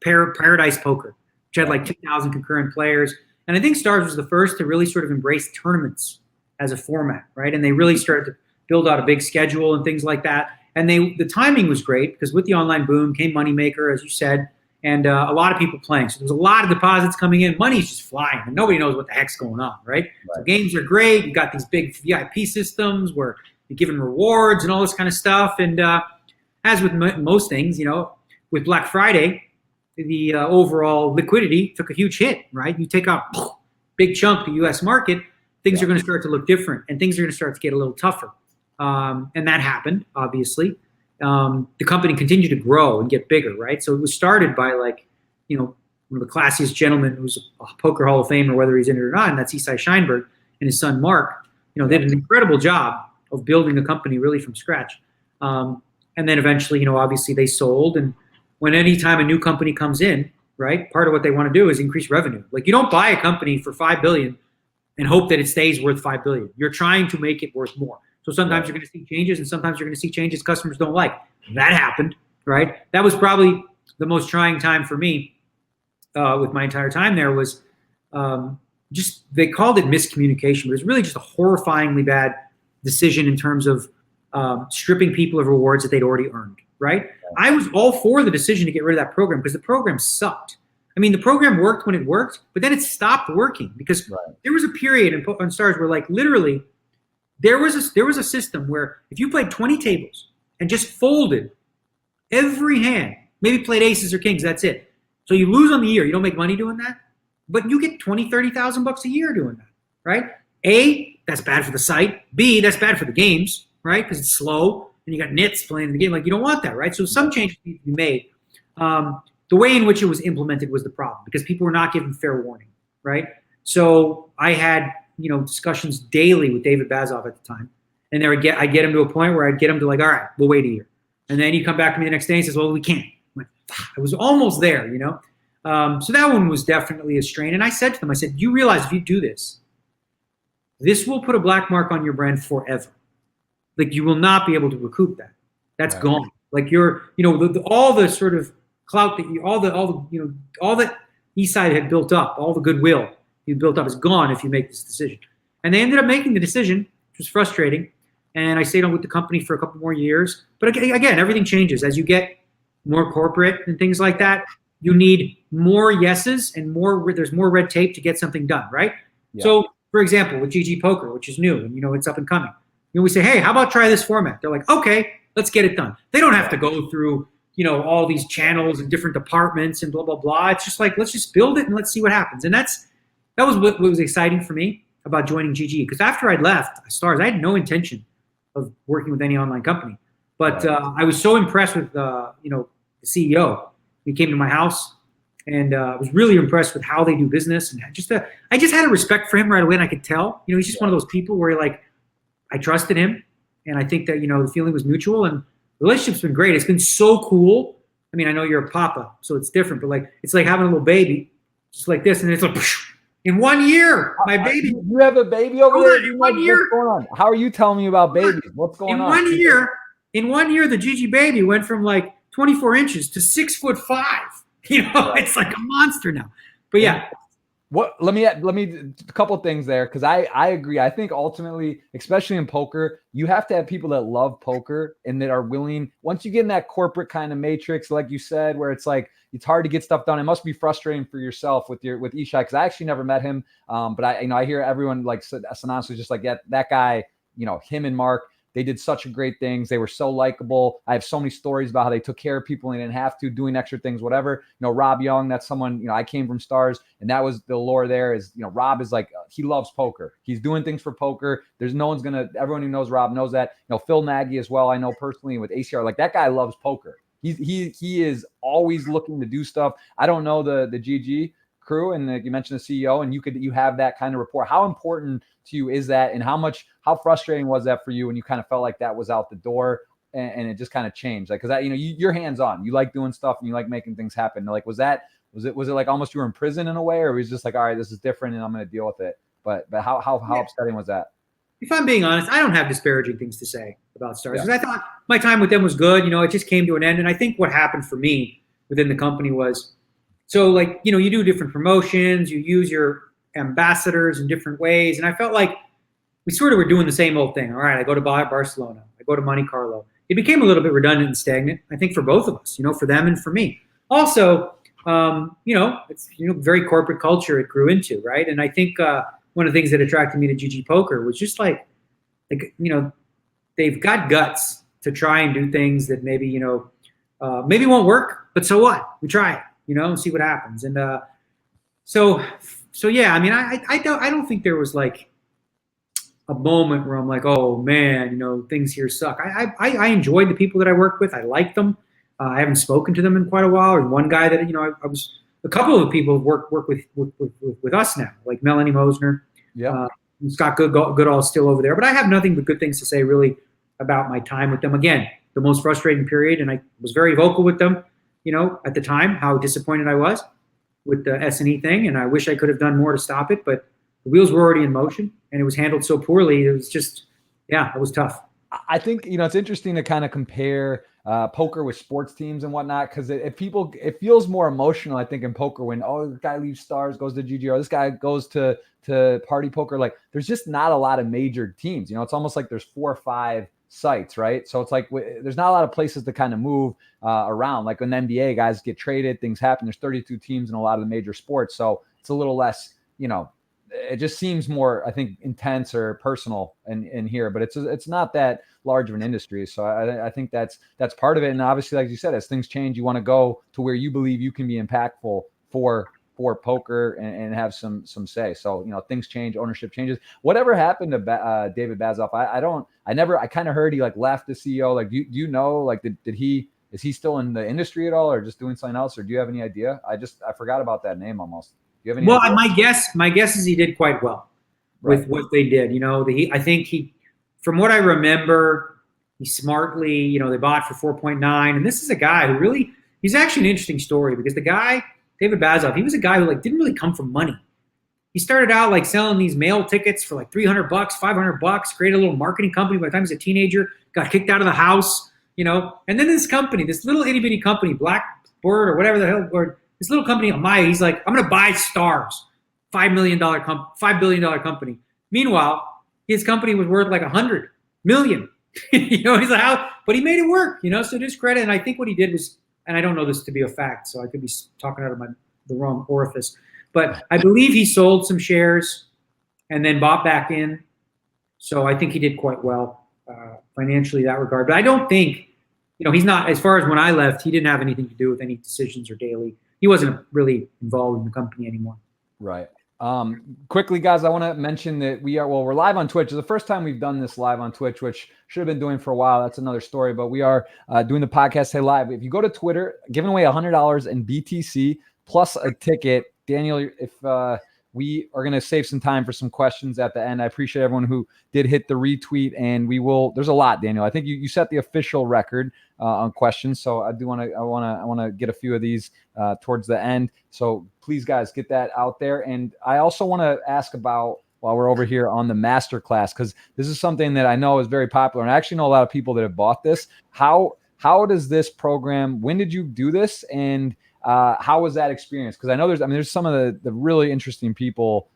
Paradise Poker, which had like 2,000 concurrent players, and I think Stars was the first to really sort of embrace tournaments as a format, right? And they really started to build out a big schedule and things like that. And the timing was great because with the online boom came Moneymaker, as you said. And a lot of people playing. So there's a lot of deposits coming in. Money's just flying, and nobody knows what the heck's going on, right? So games are great. You got these big VIP systems where you're giving rewards and all this kind of stuff. And as with most things, with Black Friday, the overall liquidity took a huge hit, right? You take out a big chunk of the U.S. market, things are going to start to look different, and things are going to start to get a little tougher. And that happened, obviously. The company continued to grow and get bigger, right? So it was started by like, one of the classiest gentlemen who's a poker Hall of Famer, whether he's in it or not, and that's Isai Scheinberg and his son Mark. They did an incredible job of building the company really from scratch. And then eventually, obviously they sold. And when any time a new company comes in, right, part of what they want to do is increase revenue. Like you don't buy a company for $5 billion and hope that it stays worth $5 billion. You're trying to make it worth more. So sometimes you're going to see changes, and sometimes you're going to see changes customers don't like. That happened, right? That was probably the most trying time for me with my entire time there was just they called it miscommunication, but it was really just a horrifyingly bad decision in terms of stripping people of rewards that they'd already earned, right? I was all for the decision to get rid of that program because the program sucked. I mean, the program worked when it worked, but then it stopped working because there was a period on Stars where like literally – There was a system where if you played 20 tables and just folded every hand, maybe played aces or kings, that's it. So you lose on the year. You don't make money doing that, but you get $20,000-$30,000 a year doing that, right? A, that's bad for the site. B, that's bad for the games, right? Because it's slow and you got nits playing the game. Like you don't want that, right? So some changes need to be made. The way in which it was implemented was the problem because people were not given fair warning, right? So I had discussions daily with David Bazoff at the time. And I'd get him to a point where I'd get him to like, all right, we'll wait a year. And then he come back to me the next day and says, well, we can't. I'm like, I was almost there, you know? So that one was definitely a strain. And I said to them, I said, you realize if you do this, this will put a black mark on your brand forever. Like, you will not be able to recoup that. That's gone. Like, you're, you know, all the sort of clout that you, all that Eastside had built up, all the goodwill you built up is gone if you make this decision. And they ended up making the decision, which was frustrating. And I stayed on with the company for a couple more years. But again, everything changes as you get more corporate and things like that. You need more yeses and there's more red tape to get something done, right? Yeah. So, for example, with GG Poker, which is new and, you know, it's up and coming, you know, we say, hey, how about try this format? They're like, okay, let's get it done. They don't have to go through, you know, all these channels and different departments and blah, blah, blah. It's just like, let's just build it and let's see what happens. And that was what was exciting for me about joining GG. Because after I'd left Stars, I had no intention of working with any online company. But I was so impressed with, you know, the CEO. He came to my house, and I was really impressed with how they do business. And I just had a respect for him right away, and I could tell. You know, he's just one of those people where, like, I trusted him, and I think that, you know, the feeling was mutual, and the relationship's been great. It's been so cool. I mean, I know you're a papa, so it's different, but, like, it's like having a little baby, just like this, and it's like, in 1 year, my baby. You have a baby over there? In 1 year. What's going on? How are you telling me about babies? What's going on? In 1 year, the GG baby went from, like, 24 inches to 6'5". You know, it's like a monster now. But yeah. Let me a couple of things there, because I agree. I think ultimately, especially in poker, you have to have people that love poker and that are willing. Once you get in that corporate kind of matrix, like you said, where it's like it's hard to get stuff done. It must be frustrating for yourself with Ishai, because I actually never met him. But I hear everyone like Sanaz was just like, yeah, that guy, you know, him and Mark. They did such great things. They were so likable. I have so many stories about how they took care of people and they didn't have to, doing extra things, whatever. You know, Rob Young, that's someone, you know, I came from Stars, and that was the lore there is, you know, Rob is like, he loves poker. He's doing things for poker. There's no one's going to, everyone who knows Rob knows that. You know, Phil Nagy as well, I know personally with ACR, like that guy loves poker. He is always looking to do stuff. I don't know the GG crew, and you mentioned the CEO, and you have that kind of rapport. How important to you is that, and how frustrating was that for you when you kind of felt like that was out the door and it just kind of changed? Like, because you know, you're hands on, you like doing stuff and you like making things happen. Like, was it like almost you were in prison in a way, or was it just like, all right, this is different and I'm going to deal with it? But how upsetting was that? If I'm being honest, I don't have disparaging things to say about Stars, because I thought my time with them was good. You know, it just came to an end, and I think what happened for me within the company was, so, like, you know, you do different promotions, you use your ambassadors in different ways. And I felt like we sort of were doing the same old thing. All right, I go to Barcelona, I go to Monte Carlo. It became a little bit redundant and stagnant, I think, for both of us, you know, for them and for me. Also, you know, it's, you know, very corporate culture it grew into, right? And I think one of the things that attracted me to GG Poker was just like, you know, they've got guts to try and do things that maybe, you know, maybe won't work, but so what? We try it. You know, and see what happens. And so yeah, I mean, I don't think there was like a moment where I'm like, oh man, you know, things here suck. I enjoyed the people that I worked with. I liked them. I haven't spoken to them in quite a while. Or one guy that, you know, I was, a couple of the people work with us now, like Melanie Mosner. Yeah. Scott Goodall's still over there, but I have nothing but good things to say really about my time with them. Again, the most frustrating period, and I was very vocal with them, you know, at the time, how disappointed I was with the S&E thing, and I wish I could have done more to stop it, but the wheels were already in motion, and it was handled so poorly. It was just, yeah, it was tough. I think, you know, it's interesting to kind of compare poker with sports teams and whatnot, because it feels more emotional, I think, in poker when, oh, this guy leaves Stars, goes to GG, or this guy goes to Party Poker. Like, there's just not a lot of major teams. You know, it's almost like there's 4 or 5 sites, right? So it's like there's not a lot of places to kind of move around. Like in the NBA, guys get traded, things happen. There's 32 teams in a lot of the major sports, so it's a little less, you know, it just seems more, I think, intense or personal in here. But it's not that large of an industry, so I think that's part of it. And obviously, like you said, as things change, you want to go to where you believe you can be impactful for poker and have some say. So, you know, things change, ownership changes. Whatever happened to David Bazoff? I kind of heard he like left the CEO. Like, do you know, like, is he still in the industry at all, or just doing something else, or do you have any idea? I forgot about that name almost. Do you have any idea? My guess is he did quite well with what they did. You know, I think from what I remember, He smartly, they bought for 4.9. And this is a guy who really, he's actually an interesting story because the guy, David Bazov, he was a guy who like didn't really come from money. He started out like selling these mail tickets for like $300, $500, created a little marketing company by the time he was a teenager, got kicked out of the house, and then this company, this little itty bitty company, Blackbird or whatever the hell, or this little company, Amaya, he's like, I'm going to buy Stars, $5 billion company. Meanwhile, his company was worth like 100 million. He's like, how? But he made it work, so to his credit. And I think what he did was, and I don't know this to be a fact, so I could be talking out of the wrong orifice, but I believe he sold some shares and then bought back in. So I think he did quite well financially in that regard. But I don't think, he's not, as far as when I left, he didn't have anything to do with any decisions or daily. He wasn't really involved in the company anymore. Right. Quickly, guys, I want to mention that we're live on Twitch. It's the first time we've done this live on Twitch, which should have been doing for a while. That's another story, but we are doing the podcast Hey Live. If you go to Twitter, giving away $100 in BTC plus a ticket. Daniel, if we are going to save some time for some questions at the end. I appreciate everyone who did hit the retweet, and there's a lot, Daniel. I think you set the official record on questions. So I want to get a few of these towards the end. So please, guys, get that out there. And I also want to ask about, while we're over here on the masterclass, because this is something that I know is very popular, and I actually know a lot of people that have bought this. How does this program, when did you do this? And how was that experience? Because I know there's some of the really interesting people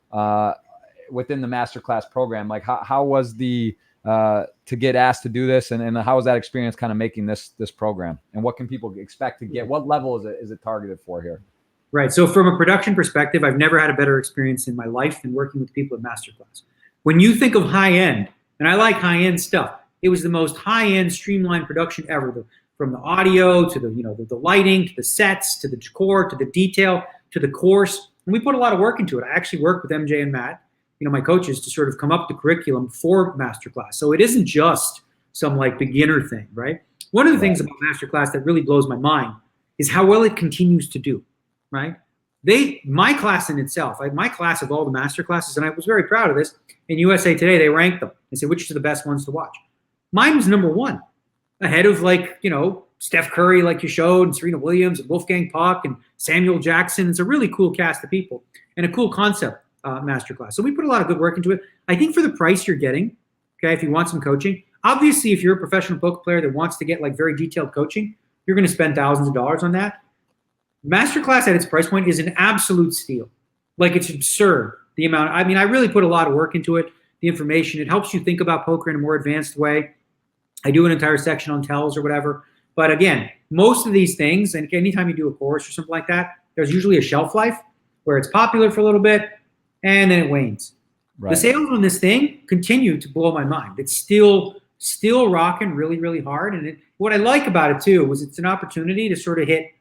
within the masterclass program. Like how was the to get asked to do this, and how was that experience kind of making this program? And what can people expect to get? What level is it targeted for here? Right. So from a production perspective, I've never had a better experience in my life than working with people at masterclass. When you think of high end, and I like high end stuff, it was the most high end streamlined production ever. From the audio to the lighting, to the sets, to the decor, to the detail, to the course. And we put a lot of work into it. I actually worked with MJ and Matt, my coaches, to sort of come up with the curriculum for masterclass. So it isn't just some like beginner thing, right? One of the things about masterclass that really blows my mind is how well it continues to do, right? My class in itself, my class of all the masterclasses, and I was very proud of this, in USA Today, they ranked them. They said, which are the best ones to watch? Mine was number one. Ahead of Steph Curry, like you showed, and Serena Williams, and Wolfgang Puck, and Samuel Jackson. It's a really cool cast of people and a cool concept masterclass. So we put a lot of good work into it. I think for the price you're getting, okay, if you want some coaching, obviously if you're a professional poker player that wants to get like very detailed coaching, you're going to spend thousands of dollars on that. Masterclass at its price point is an absolute steal. Like it's absurd the amount. I mean, I really put a lot of work into it. The information, it helps you think about poker in a more advanced way. I do an entire section on tells or whatever. But again, most of these things, and anytime you do a course or something like that, there's usually a shelf life where it's popular for a little bit and then it wanes. Right. The sales on this thing continue to blow my mind. It's still rocking really, really hard. And what I like about it too was it's an opportunity to sort of hit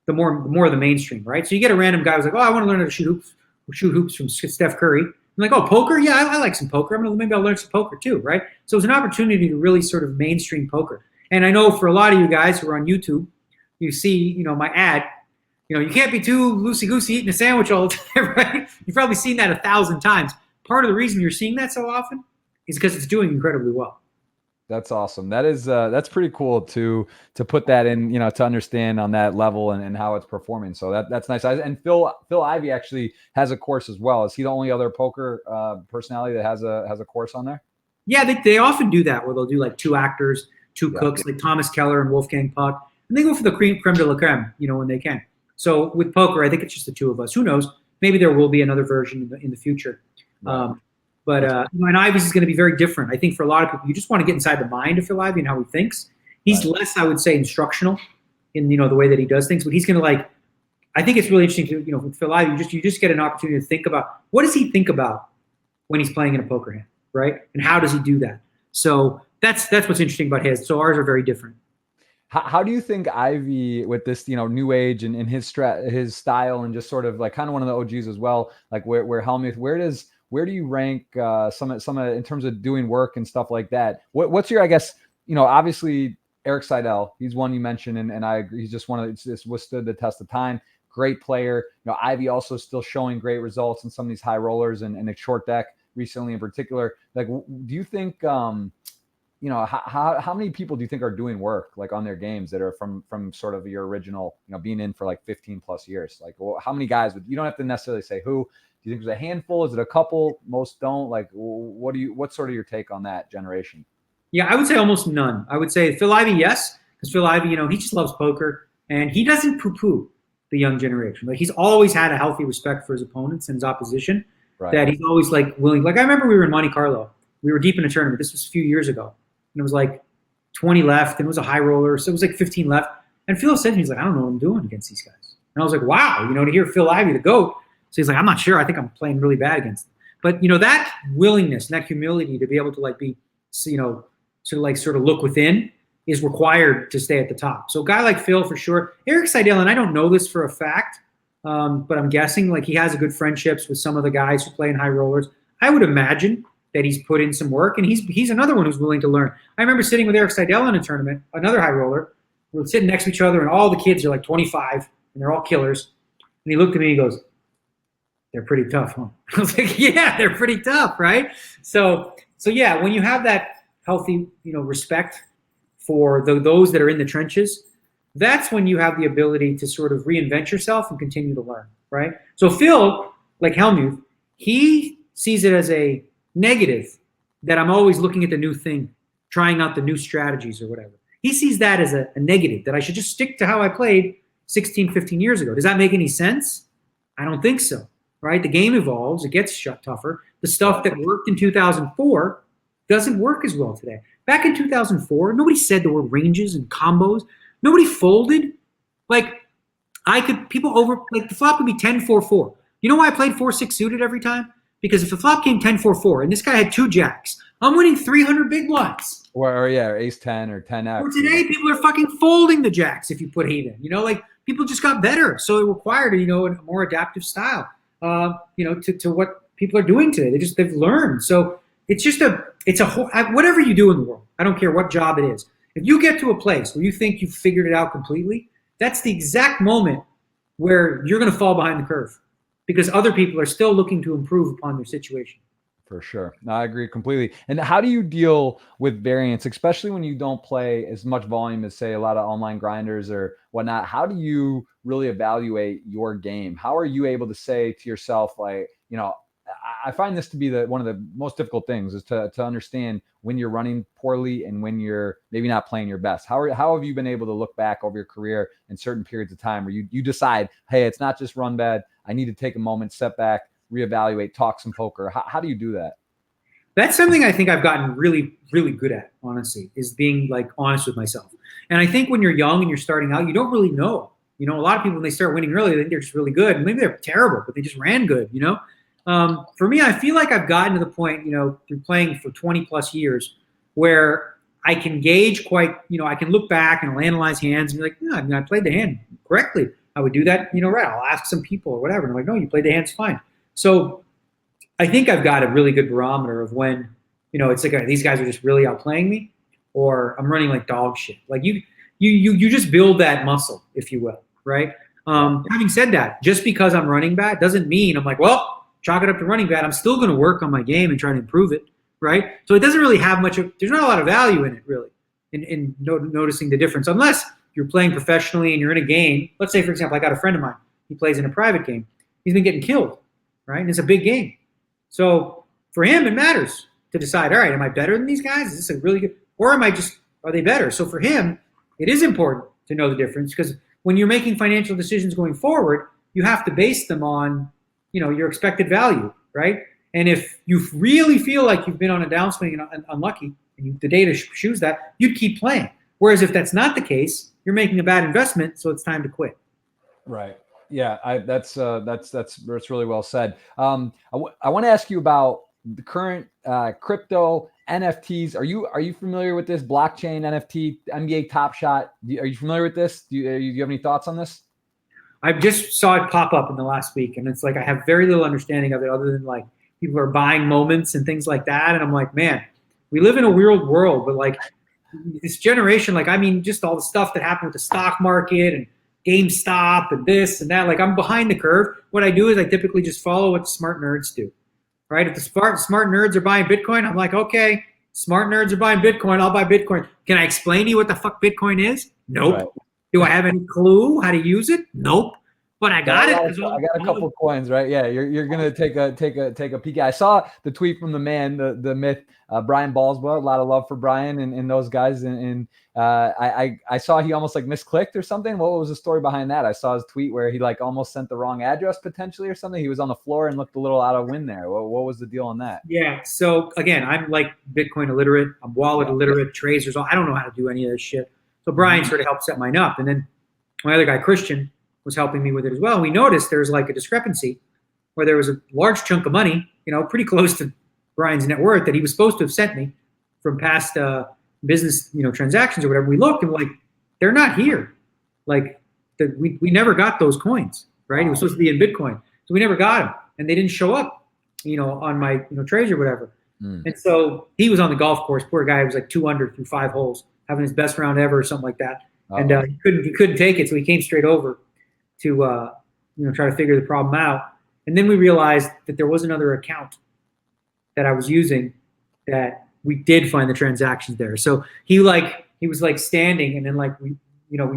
the more of the mainstream, right? So you get a random guy who's like, oh, I want to learn how to shoot hoops from Steph Curry. I'm like, oh, poker? Yeah, I like some poker. Maybe I'll learn some poker too, right? So it's an opportunity to really sort of mainstream poker. And I know for a lot of you guys who are on YouTube, you see, my ad, you can't be too loosey-goosey eating a sandwich all the time, right? You've probably seen that 1,000 times. Part of the reason you're seeing that so often is because it's doing incredibly well. That's awesome. That's pretty cool to put that in, to understand on that level and how it's performing. So that's nice. And Phil Ivey actually has a course as well. Is he the only other poker personality that has a course on there? Yeah, they often do that where they'll do like two actors, two cooks, like Thomas Keller and Wolfgang Puck, and they go for the creme de la creme, when they can. So with poker, I think it's just the two of us. Who knows? Maybe there will be another version in the future. Right. And Ivey's is going to be very different. I think for a lot of people, you just want to get inside the mind of Phil Ivey and how he thinks. He's less, I would say, instructional in the way that he does things. But he's going to I think it's really interesting to with Phil Ivey. You just get an opportunity to think about what does he think about when he's playing in a poker hand, right? And how does he do that? So that's what's interesting about his. So ours are very different. How do you think Ivey, with this, new age and his style and just sort of kind of one of the OGs as well, like where Hellmuth, where do you rank some in terms of doing work and stuff like that? What's your, I guess, obviously Eric Seidel, he's one you mentioned, and I agree. He's just just withstood the test of time. Great player. Ivey also still showing great results in some of these high rollers and a short deck recently in particular. Like, do you think, how many people do you think are doing work like on their games that are from sort of your original, being in for like 15 plus years? Like, well, how many guys you don't have to necessarily say who. Do you think there's a handful? Is it a couple? Most don't. Like, what's sort of your take on that generation? Yeah, I would say almost none. I would say Phil Ivey, yes, because Phil Ivey, he just loves poker and he doesn't poo-poo the young generation. Like, he's always had a healthy respect for his opponents and his opposition. Right. That he's always like willing. Like, I remember we were in Monte Carlo. We were deep in a tournament. This was a few years ago. And it was like 20 left, and it was a high roller, so it was like 15 left. And Phil said to me, he's like, I don't know what I'm doing against these guys. And I was like, wow, to hear Phil Ivey, the GOAT. So he's like, I'm not sure. I think I'm playing really bad against them. But, that willingness and that humility to be able to like be, sort of look within is required to stay at the top. So a guy like Phil, for sure. Erik Seidel, and I don't know this for a fact, but I'm guessing like he has a good friendships with some of the guys who play in high rollers. I would imagine that he's put in some work, and he's another one who's willing to learn. I remember sitting with Erik Seidel in a tournament, another high roller. We're sitting next to each other, and all the kids are like 25, and they're all killers. And he looked at me and he goes, they're pretty tough, huh? I was like, yeah, they're pretty tough, right? So yeah, when you have that healthy, respect for those that are in the trenches, that's when you have the ability to sort of reinvent yourself and continue to learn, right? So Phil, like Hellmuth, he sees it as a negative that I'm always looking at the new thing, trying out the new strategies or whatever. He sees that as a negative, that I should just stick to how I played 16, 15 years ago. Does that make any sense? I don't think so, right? The game evolves. It gets tougher. The stuff that worked in 2004 doesn't work as well today. Back in 2004, nobody said the word ranges and combos. Nobody folded. Like, the flop would be 10-4-4. You know why I played 4-6 suited every time? Because if the flop came 10-4-4 and this guy had two jacks, I'm winning 300 big blinds. Or ace 10 or 10x. Or today, people are fucking folding the jacks if you put 8 in. People just got better. So it required, a more adaptive style, to what people are doing today. They've learned. So it's just whatever you do in the world, I don't care what job it is. If you get to a place where you think you've figured it out completely, that's the exact moment where you're going to fall behind the curve, because other people are still looking to improve upon their situation. For sure. No, I agree completely. And how do you deal with variance, especially when you don't play as much volume as, say, a lot of online grinders or whatnot? How do you really evaluate your game? How are you able to say to yourself, like, I find this to be one of the most difficult things, is to understand when you're running poorly and when you're maybe not playing your best. How have you been able to look back over your career in certain periods of time where you decide, hey, it's not just run bad. I need to take a moment, step back, reevaluate, talk some poker. How do you do that? That's something I think I've gotten really, really good at, honestly, is being like honest with myself. And I think when you're young and you're starting out, you don't really know. A lot of people, when they start winning early, they think they're just really good. And maybe they're terrible, but they just ran good, For me, I feel like I've gotten to the point, through playing for 20 plus years, where I can gauge quite, I can look back and I'll analyze hands and be like, yeah, I played the hand correctly. I would do that, right. I'll ask some people or whatever. And I'm like, no, you played the hands fine. So I think I've got a really good barometer of when, it's like, these guys are just really outplaying me, or I'm running like dog shit. Like you just build that muscle, if you will, right? Having said that, just because I'm running bad doesn't mean I'm like, well, chalk it up to running bad. I'm still going to work on my game and try to improve it, right? So it doesn't really have there's not a lot of value in it, really, in noticing the difference, unless you're playing professionally and you're in a game. Let's say, for example, I got a friend of mine. He plays in a private game. He's been getting killed, right? And it's a big game. So for him, it matters to decide, all right, am I better than these guys? Is this a really good, or are they better? So for him, it is important to know the difference, because when you're making financial decisions going forward, you have to base them on, your expected value, right? And if you really feel like you've been on a downswing and unlucky, and the data shows that, you'd keep playing. Whereas if that's not the case, you're making a bad investment, so it's time to quit. Right. Yeah, that's really well said. I want to ask you about the current crypto NFTs. Are you familiar with this blockchain NFT NBA Top Shot? Are you familiar with this? Do you have any thoughts on this? I just saw it pop up in the last week, and it's like I have very little understanding of it, other than like people are buying moments and things like that. And I'm like, man, we live in a weird world, but like this generation, just all the stuff that happened with the stock market and GameStop and this and that, like I'm behind the curve. What I do is I typically just follow what the smart nerds do, right? If the smart nerds are buying Bitcoin, I'm like, okay, Smart nerds are buying Bitcoin. I'll buy Bitcoin. Can I explain to you what the fuck Bitcoin is? Nope. Right. Do I have any clue how to use it? Nope. But I got it. I got a couple of coins, right? Yeah, you're gonna take a peek. I saw the tweet from the man, the myth, Brian Ballswell. A lot of love for Brian and those guys. And I saw he almost like misclicked or something. What was the story behind that? I saw his tweet where he like almost sent the wrong address potentially or something. He was on the floor and looked a little out of wind there. What was the deal on that? Yeah. So again, I'm like Bitcoin illiterate. I'm wallet illiterate. Tracers. I don't know how to do any of this shit. So Brian sort of helped set mine up, and then my other guy Christian was helping me with it as well. We noticed there's like a discrepancy where there was a large chunk of money, pretty close to Brian's net worth that he was supposed to have sent me from past business, transactions or whatever. We looked and we're like, they're not here. Like we never got those coins, right? It was supposed to be in Bitcoin. So we never got them and they didn't show up, on my, trades or whatever. And so he was on the golf course. Poor guy was like 2 under through 5 holes, having his best round ever or something like that. And he couldn't take it. So he came straight over to try to figure the problem out. And then we realized that there was another account that I was using that we did find the transactions there. So he was like standing, and then like we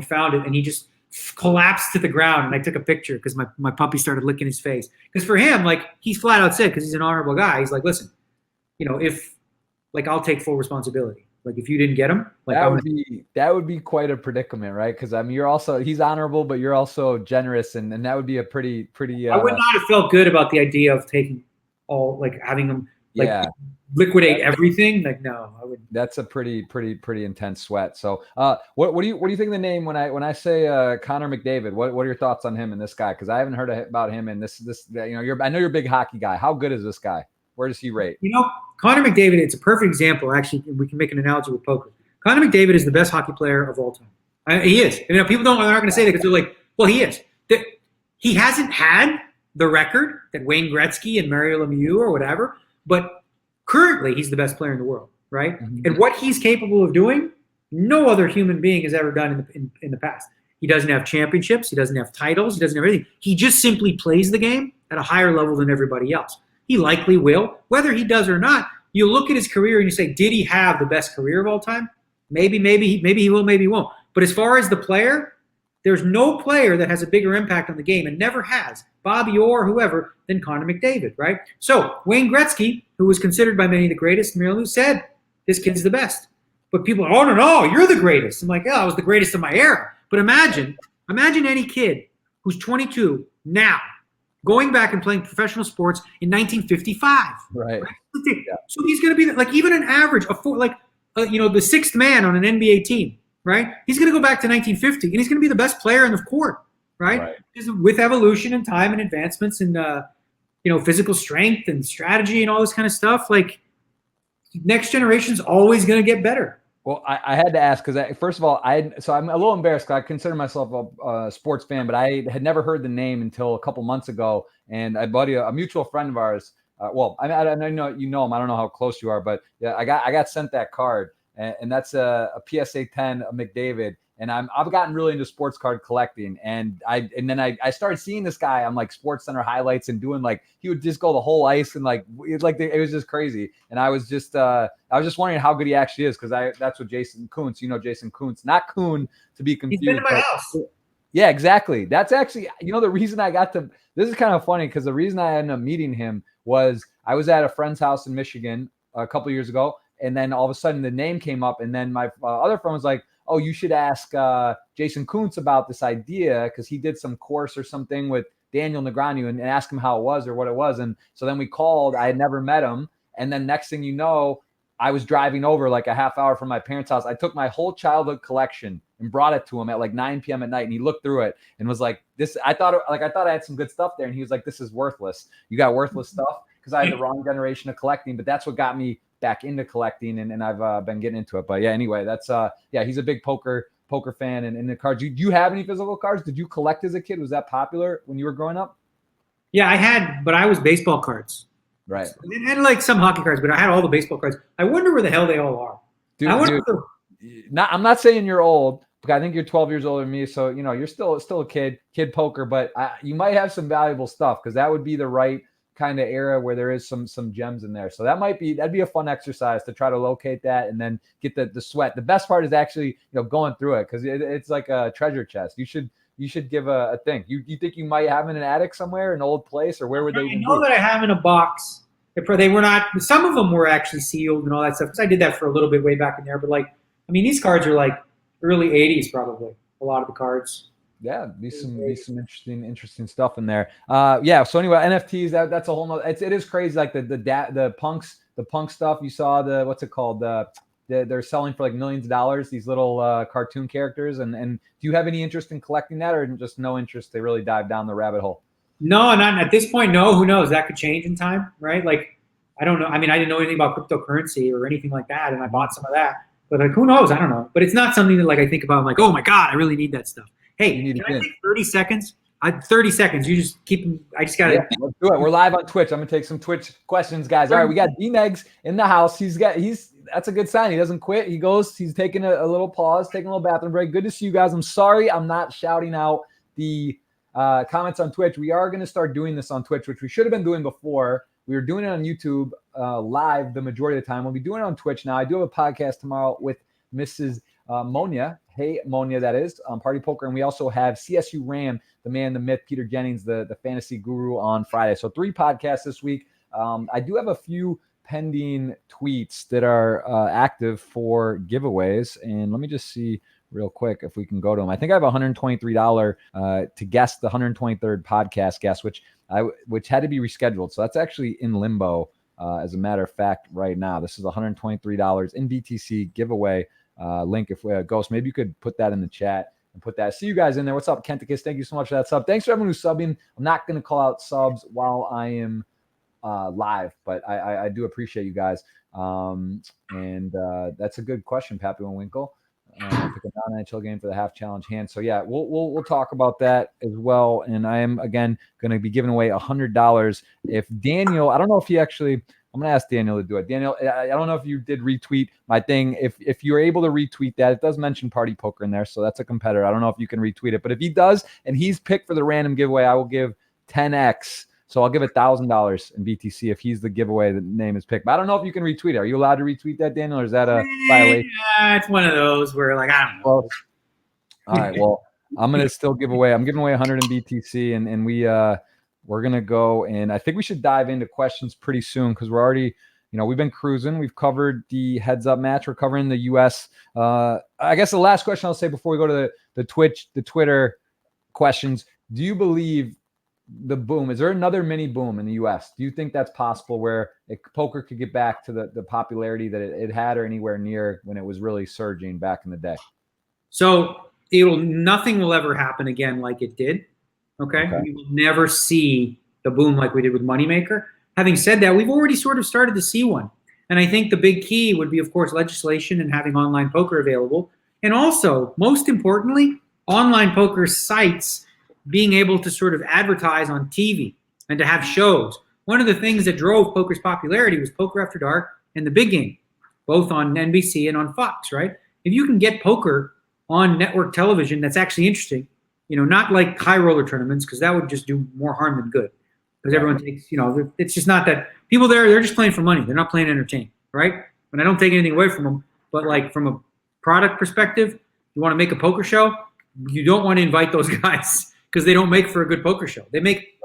found it, and he just collapsed to the ground, and I took a picture because my puppy started licking his face. Because for him, like, he flat out said, because he's an honorable guy, he's like, listen, if like I'll take full responsibility. Like if you didn't get him, like that would be quite a predicament, right? Because I mean, he's honorable, but you're also generous, and that would be a pretty. I would not have felt good about the idea of taking all, like having them like liquidate everything. Like no, I wouldn't. That's a pretty intense sweat. So what do you think of the name when I say Connor McDavid? What are your thoughts on him and this guy? Because I haven't heard about him and this I know you're a big hockey guy. How good is this guy? Where does he rate? Connor McDavid, it's a perfect example. Actually, we can make an analogy with poker. Connor McDavid is the best hockey player of all time. He is. People they're not going to say that because they're like, well, he is. He hasn't had the record that Wayne Gretzky and Mario Lemieux or whatever, but currently he's the best player in the world, right? Mm-hmm. And what he's capable of doing, no other human being has ever done in the past. He doesn't have championships. He doesn't have titles. He doesn't have anything. He just simply plays the game at a higher level than everybody else. He likely will. Whether he does or not, you look at his career and you say, did he have the best career of all time? Maybe he will, maybe he won't. But as far as the player, there's no player that has a bigger impact on the game and never has, Bobby Orr, whoever, than Connor McDavid, right? So Wayne Gretzky, who was considered by many the greatest, Mario said, this kid's the best. But people are, oh, no, you're the greatest. I'm like, yeah, I was the greatest of my era. But imagine any kid who's 22 now, going back and playing professional sports in 1955. Right. Yeah. So he's going to be like even an average, the sixth man on an NBA team, right? He's going to go back to 1950, and he's going to be the best player in the court, right? With evolution and time and advancements and, physical strength and strategy and all this kind of stuff. Like, next generation's always going to get better. Well, I had to ask because first of all, I'm a little embarrassed because I consider myself a sports fan, but I had never heard the name until a couple months ago. And a mutual friend of ours. I know you know him. I don't know how close you are, but yeah, I got sent that card, and that's a PSA 10 of McDavid. And I've gotten really into sports card collecting, and then I started seeing this guy on like Sports Center highlights and doing like he would just go the whole ice and it was just crazy. And I was just wondering how good he actually is because that's what Jason Kuntz, Jason Kuntz, not Kuhn to be confused. He's been to my house. Yeah, exactly. That's actually the reason I got to. This is kind of funny because the reason I ended up meeting him was I was at a friend's house in Michigan a couple years ago, and then all of a sudden the name came up, and then my other friend was like, oh, you should ask Jason Kuntz about this idea because he did some course or something with Daniel Negreanu and ask him how it was or what it was. And so then we called. I had never met him. And then next thing you know, I was driving over like a half hour from my parents' house. I took my whole childhood collection and brought it to him at like 9 p.m. at night. And he looked through it and was like, this, I thought I had some good stuff there. And he was like, this is worthless. You got worthless stuff because I had the wrong generation of collecting. But that's what got me back into collecting, and I've been getting into it. But yeah, anyway, that's he's a big poker fan and the cards. Do you have any physical cards? Did you collect as a kid? Was that popular when you were growing up? Yeah, I had, but I was baseball cards. Right. I had like some hockey cards, but I had all the baseball cards. I wonder where the hell they all are. Dude, I'm not saying you're old, because I think you're 12 years older than me, so you're still a kid poker, but you might have some valuable stuff because that would be the right kind of era where there is some gems in there. So that'd be a fun exercise to try to locate that and then get the sweat. The best part is actually going through it, because it's like a treasure chest. You should give a thing. You think you might have in an attic somewhere, an old place, or where would they even I know be? that I have in a box. They were not. Some of them were actually sealed and all that stuff, because I did that for a little bit way back in there. But these cards are like early '80s probably. A lot of the cards. Yeah, be some interesting stuff in there. Yeah. So anyway, NFTs, that's a whole nother. It is crazy. Like the punk stuff. You saw what's it called? They're selling for like millions of dollars. These little cartoon characters. And do you have any interest in collecting that, or just no interest? They really dive down the rabbit hole. No, not at this point. No, who knows? That could change in time, right? Like, I don't know. I mean, I didn't know anything about cryptocurrency or anything like that, and I bought some of that. But who knows? I don't know. But it's not something that I think about. I'm like, oh my god, I really need that stuff. Hey, can I take 30 seconds? 30 seconds. You just keep. I just gotta. Yeah, let's do it. We're live on Twitch. I'm gonna take some Twitch questions, guys. All right, we got D-Negs in the house. That's a good sign. He doesn't quit. He's taking a little pause, taking a little bathroom break. Good to see you guys. I'm sorry I'm not shouting out the comments on Twitch. We are going to start doing this on Twitch, which we should have been doing before. We were doing it on YouTube live the majority of the time. We'll be doing it on Twitch now. I do have a podcast tomorrow with Mrs. Monia. Hey, Monia, that is, Party Poker. And we also have CSU Ram, the man, the myth, Peter Jennings, the fantasy guru, on Friday. So 3 podcasts this week. I do have a few pending tweets that are active for giveaways. And let me just see real quick if we can go to them. I think I have $123 to guess the 123rd podcast guest, which had to be rescheduled. So that's actually in limbo, as a matter of fact, right now. This is $123 in BTC giveaway link. If Ghost, maybe you could put that in the chat and put that. See you guys in there. What's up, Kenticus? Thank you so much for that sub. Thanks for everyone who's subbing. I'm not going to call out subs while I am live, but I do appreciate you guys. And that's a good question, Pappy and Winkle. Pick a non-NHL game for the half challenge hand. So yeah, we'll talk about that as well. And I am again going to be giving away $100 if Daniel. I don't know if he actually. I'm going to ask Daniel to do it. Daniel, I don't know if you did retweet my thing. If you're able to retweet that, it does mention Party Poker in there, so that's a competitor. I don't know if you can retweet it, but if he does and he's picked for the random giveaway, I will give 10x. So I'll give $1,000 in BTC if he's the giveaway. The name is picked. But I don't know if you can retweet it. Are you allowed to retweet that, Daniel, or is that a violation? Yeah, it's one of those where I don't know. Well, all right. Well, I'm gonna still give away. I'm giving away 100 in BTC, and we're gonna go. And I think we should dive into questions pretty soon because we're already. We've been cruising. We've covered the heads up match. We're covering the U.S. I guess the last question I'll say before we go to the Twitter questions. Do you believe the boom? Is there another mini boom in the U.S.? Do you think that's possible where poker could get back to the popularity that it had, or anywhere near when it was really surging back in the day? So nothing will ever happen again like it did. Okay? We will never see the boom like we did with Moneymaker. Having said that, we've already sort of started to see one. And I think the big key would be, of course, legislation and having online poker available. And also, most importantly, online poker sites being able to sort of advertise on TV and to have shows. One of the things that drove poker's popularity was Poker After Dark and The Big Game, both on NBC and on Fox, right? If you can get poker on network television that's actually interesting, not like high roller tournaments, because that would just do more harm than good. Because everyone takes, it's just not that people there, they're just playing for money. They're not playing to entertain, right? And I don't take anything away from them, but from a product perspective, you want to make a poker show, you don't want to invite those guys because they don't make for a good poker show. They make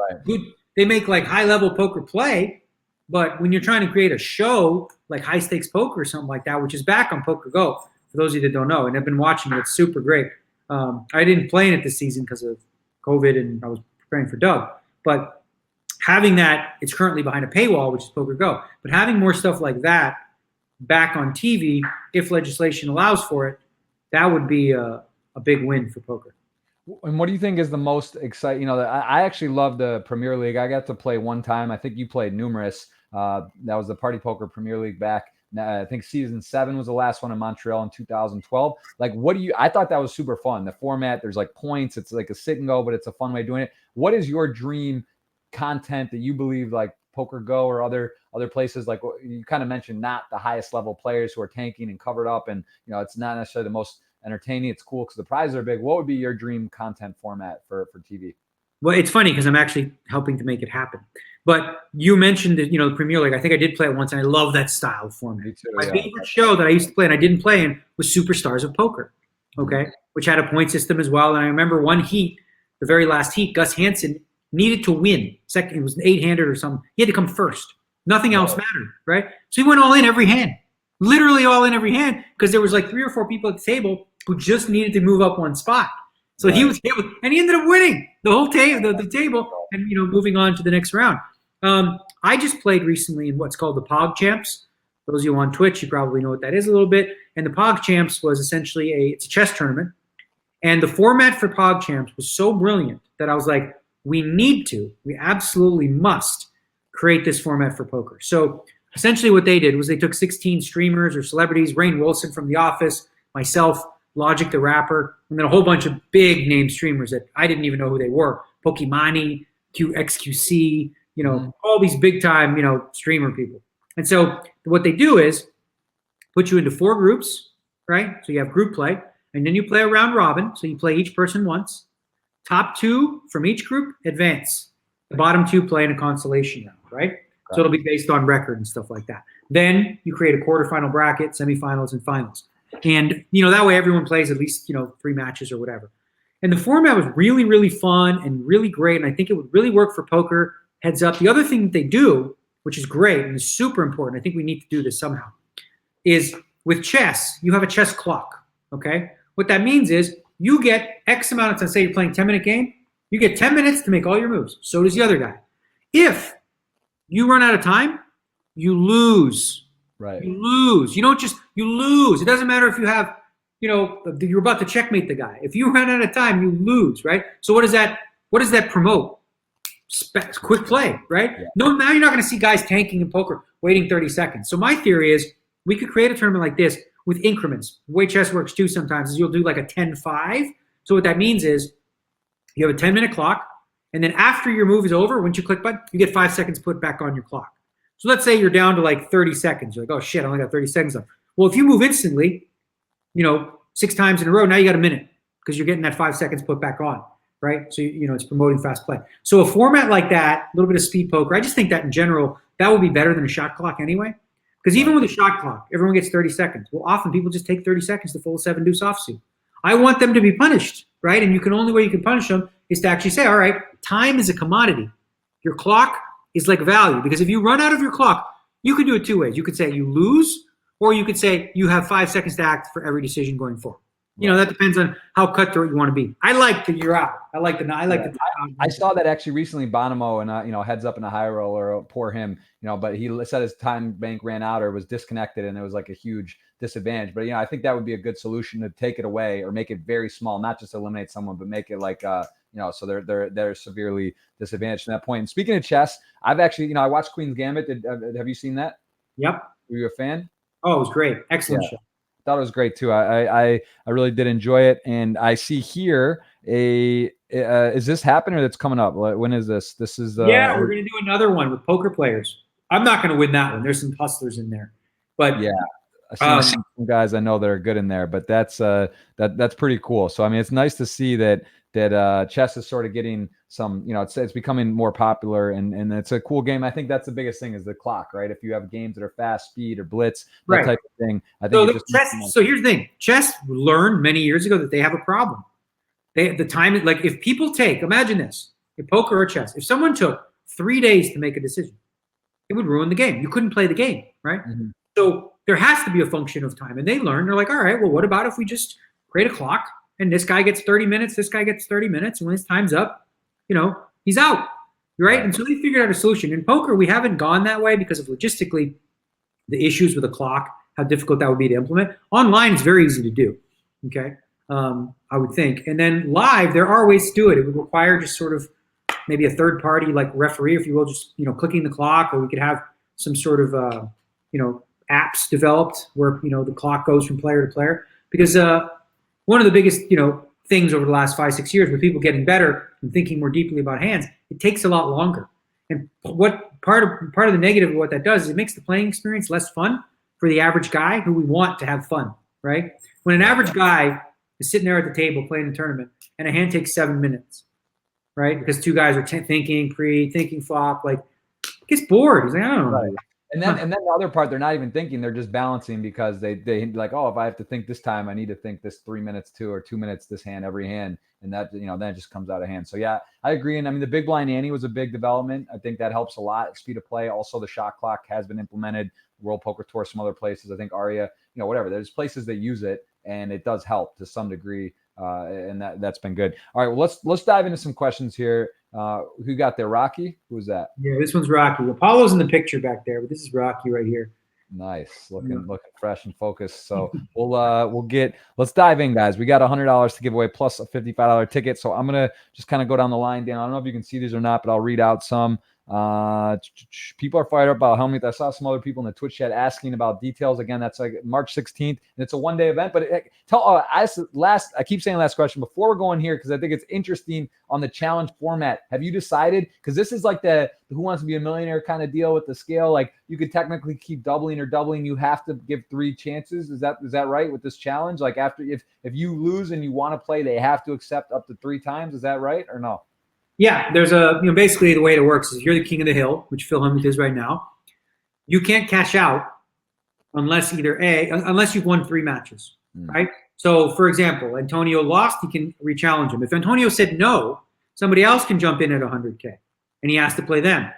like high level poker play, but when you're trying to create a show like high stakes poker or something like that, which is back on Poker Go, for those of you that don't know, and have been watching it, it's super great. I didn't play in it this season because of COVID and I was preparing for Doug, but having that, it's currently behind a paywall, which is Poker Go. But having more stuff like that back on TV, if legislation allows for it, that would be a big win for poker. And what do you think is the most exciting? I actually love the Premier League. I got to play one time. I think you played numerous. That was the Party Poker Premier League back. I think season 7 was the last one in Montreal in 2012. I thought that was super fun. The format, there's points. It's like a sit and go, but it's a fun way of doing it. What is your dream content that you believe Poker Go or other places, like you kind of mentioned, not the highest level players who are tanking and covered up, and it's not necessarily the most entertaining. It's cool because the prizes are big. What would be your dream content format for TV? Well, it's funny because I'm actually helping to make it happen. But you mentioned that, the Premier League. I think I did play it once, and I love that style of format. Me too, My yeah. favorite show that I used to play and I didn't play in was Superstars of Poker, okay, which had a point system as well. And I remember one heat, the very last heat, Gus Hansen needed to win. Second, it was an 8-handed or something. He had to come first. Nothing else mattered, right? So he went all in every hand, literally all in every hand, because there was like 3 or 4 people at the table who just needed to move up one spot. So he was able, and he ended up winning the whole table, the table, and moving on to the next round. I just played recently in what's called the Pog Champs. Those of you on Twitch, you probably know what that is a little bit. And the Pog Champs was essentially it's a chess tournament. And the format for Pog Champs was so brilliant that I was like, we absolutely must create this format for poker. So essentially what they did was they took 16 streamers or celebrities, Rainn Wilson from The Office, myself, Logic the Rapper, and then a whole bunch of big name streamers that I didn't even know who they were. Pokimani, XQC, all these big time, streamer people. And so what they do is put you into 4 groups, right? So you have group play, and then you play a round robin. So you play each person once. Top 2 from each group advance. The bottom 2 play in a consolation round, right? So it'll be based on record and stuff like that. Then you create a quarterfinal bracket, semifinals, and finals. And, that way everyone plays at least, 3 matches or whatever. And the format was really, really fun and really great. And I think it would really work for poker. Heads up. The other thing that they do, which is great and is super important, I think we need to do this somehow, is with chess, you have a chess clock, okay? What that means is you get X amount of time. Say you're playing a 10-minute game, you get 10 minutes to make all your moves. So does the other guy. If you run out of time, you lose. Right. You lose. You lose. It doesn't matter if you have, you're about to checkmate the guy. If you run out of time, you lose, right? So what does that promote? Quick play, right? Yeah. No, now you're not going to see guys tanking in poker, waiting 30 seconds. So my theory is we could create a tournament like this with increments. The way chess works too sometimes is you'll do like a 10-5. So what that means is you have a 10-minute clock, and then after your move is over, once you click button, you get 5 seconds put back on your clock. So let's say you're down to like 30 seconds. You're like, oh shit, I only got 30 seconds left. Well, if you move instantly, 6 times in a row, now you got a minute because you're getting that 5 seconds put back on. Right? So, it's promoting fast play. So a format like that, a little bit of speed poker, I just think that in general, that would be better than a shot clock anyway. Because even with a shot clock, everyone gets 30 seconds. Well, often people just take 30 seconds to fold 7 deuce offsuit. I want them to be punished, right? And only way you can punish them is to actually say, all right, time is a commodity. Your clock is like value. Because if you run out of your clock, you could do it 2 ways. You could say you lose, or you could say you have 5 seconds to act for every decision going forward. That depends on how cutthroat you want to be. I like the you're out. I saw that actually recently. Bonomo and heads up in a high roller, poor him. But he said his time bank ran out or was disconnected, and it was like a huge disadvantage. But I think that would be a good solution to take it away or make it very small, not just eliminate someone, but make it like so they're severely disadvantaged from that point. And speaking of chess, I've actually I watched Queen's Gambit. Have you seen that? Yep. Were you a fan? Oh, it was great. Excellent show. Thought it was great too. I really did enjoy it, and I see here is this happening or that's coming up? When is this? This is we're gonna do another one with poker players. I'm not gonna win that one. There's some hustlers in there, but I see some guys I know that are good in there. But that's pretty cool. So I mean, it's nice to see that chess is sort of getting some, it's becoming more popular, and it's a cool game. I think that's the biggest thing is the clock, right? If you have games that are fast, speed, or blitz, that type of thing, I think so here's the thing. Chess learned many years ago that they have a problem. The time, like if people imagine this, in poker or chess, if someone took 3 days to make a decision, it would ruin the game. You couldn't play the game, right? Mm-hmm. So there has to be a function of time. And they're like, all right, well, what about if we just create a clock and this guy gets 30 minutes, this guy gets 30 minutes, and when his time's up, he's out, right? And so they figured out a solution. In poker, we haven't gone that way because of logistically the issues with a clock, how difficult that would be to implement. Online, it's very easy to do, okay? I would think. And then live, there are ways to do it. It would require just sort of maybe a third party, like referee, if you will, just, clicking the clock, or we could have some sort of, apps developed where, the clock goes from player to player. Because one of the biggest, things over the last 5-6 years with people getting better and thinking more deeply about hands, it takes a lot longer. And what part of the negative of what that does is it makes the playing experience less fun for the average guy who we want to have fun, right? When an average guy is sitting there at the table playing a tournament and a hand takes 7 minutes, right? Because two guys are thinking flop, like gets bored. He's like, I don't know. Right. And then the other part, they're not even thinking, they're just balancing because they like, oh, if I have to think this time, I need to think this 3 minutes too, or 2 minutes this hand every hand. And that, then it just comes out of hand. So yeah, I agree. And I mean, the big blind ante was a big development. I think that helps a lot. Speed of play. Also, the shot clock has been implemented. World Poker Tour, some other places. I think Aria, whatever. There's places that use it, and it does help to some degree. And that's been good. All right, well, let's dive into some questions here. Who got there? Rocky? Who was that? Yeah, this one's Rocky. Apollo's in the picture back there, but this is Rocky right here. Nice, looking fresh and focused. So let's dive in, guys. We got $100 to give away plus a $55 ticket. So I'm gonna just kind of go down the line, Dan. I don't know if you can see these or not, but I'll read out some. People are fired up about Hellmuth. I saw some other people in the Twitch chat asking about details. Again, that's like March 16th, and it's a one-day event. But I keep saying last question before we're going here, because I think it's interesting on the challenge format. Have you decided? Because this is like the Who Wants to Be a Millionaire kind of deal with the scale. Like you could technically keep doubling or doubling. You have to give 3 chances. Is that right with this challenge? Like after if you lose and you want to play, they have to accept up to 3 times. Is that right or no? Yeah, there's basically the way it works is you're the king of the hill, which Phil Hellmuth is right now. You can't cash out unless you've won 3 matches, right? So, for example, Antonio lost, he can re-challenge him. If Antonio said no, somebody else can jump in at 100K, and he has to play them.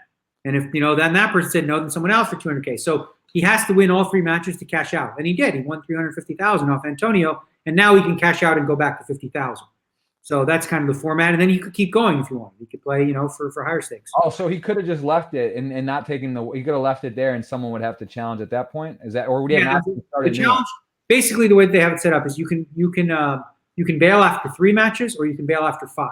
And if then that person said no, then someone else for 200K. So he has to win all 3 matches to cash out, and he did. He won 350,000 off Antonio, and now he can cash out and go back to 50,000. So that's kind of the format, and then you could keep going if you want. You could play, for higher stakes. Oh, so he could have just left it and not taken he could have left it there, and someone would have to challenge at that point. Is that, or would he have not started? The challenge, basically, the way they have it set up is you can bail after 3 matches, or you can bail after 5.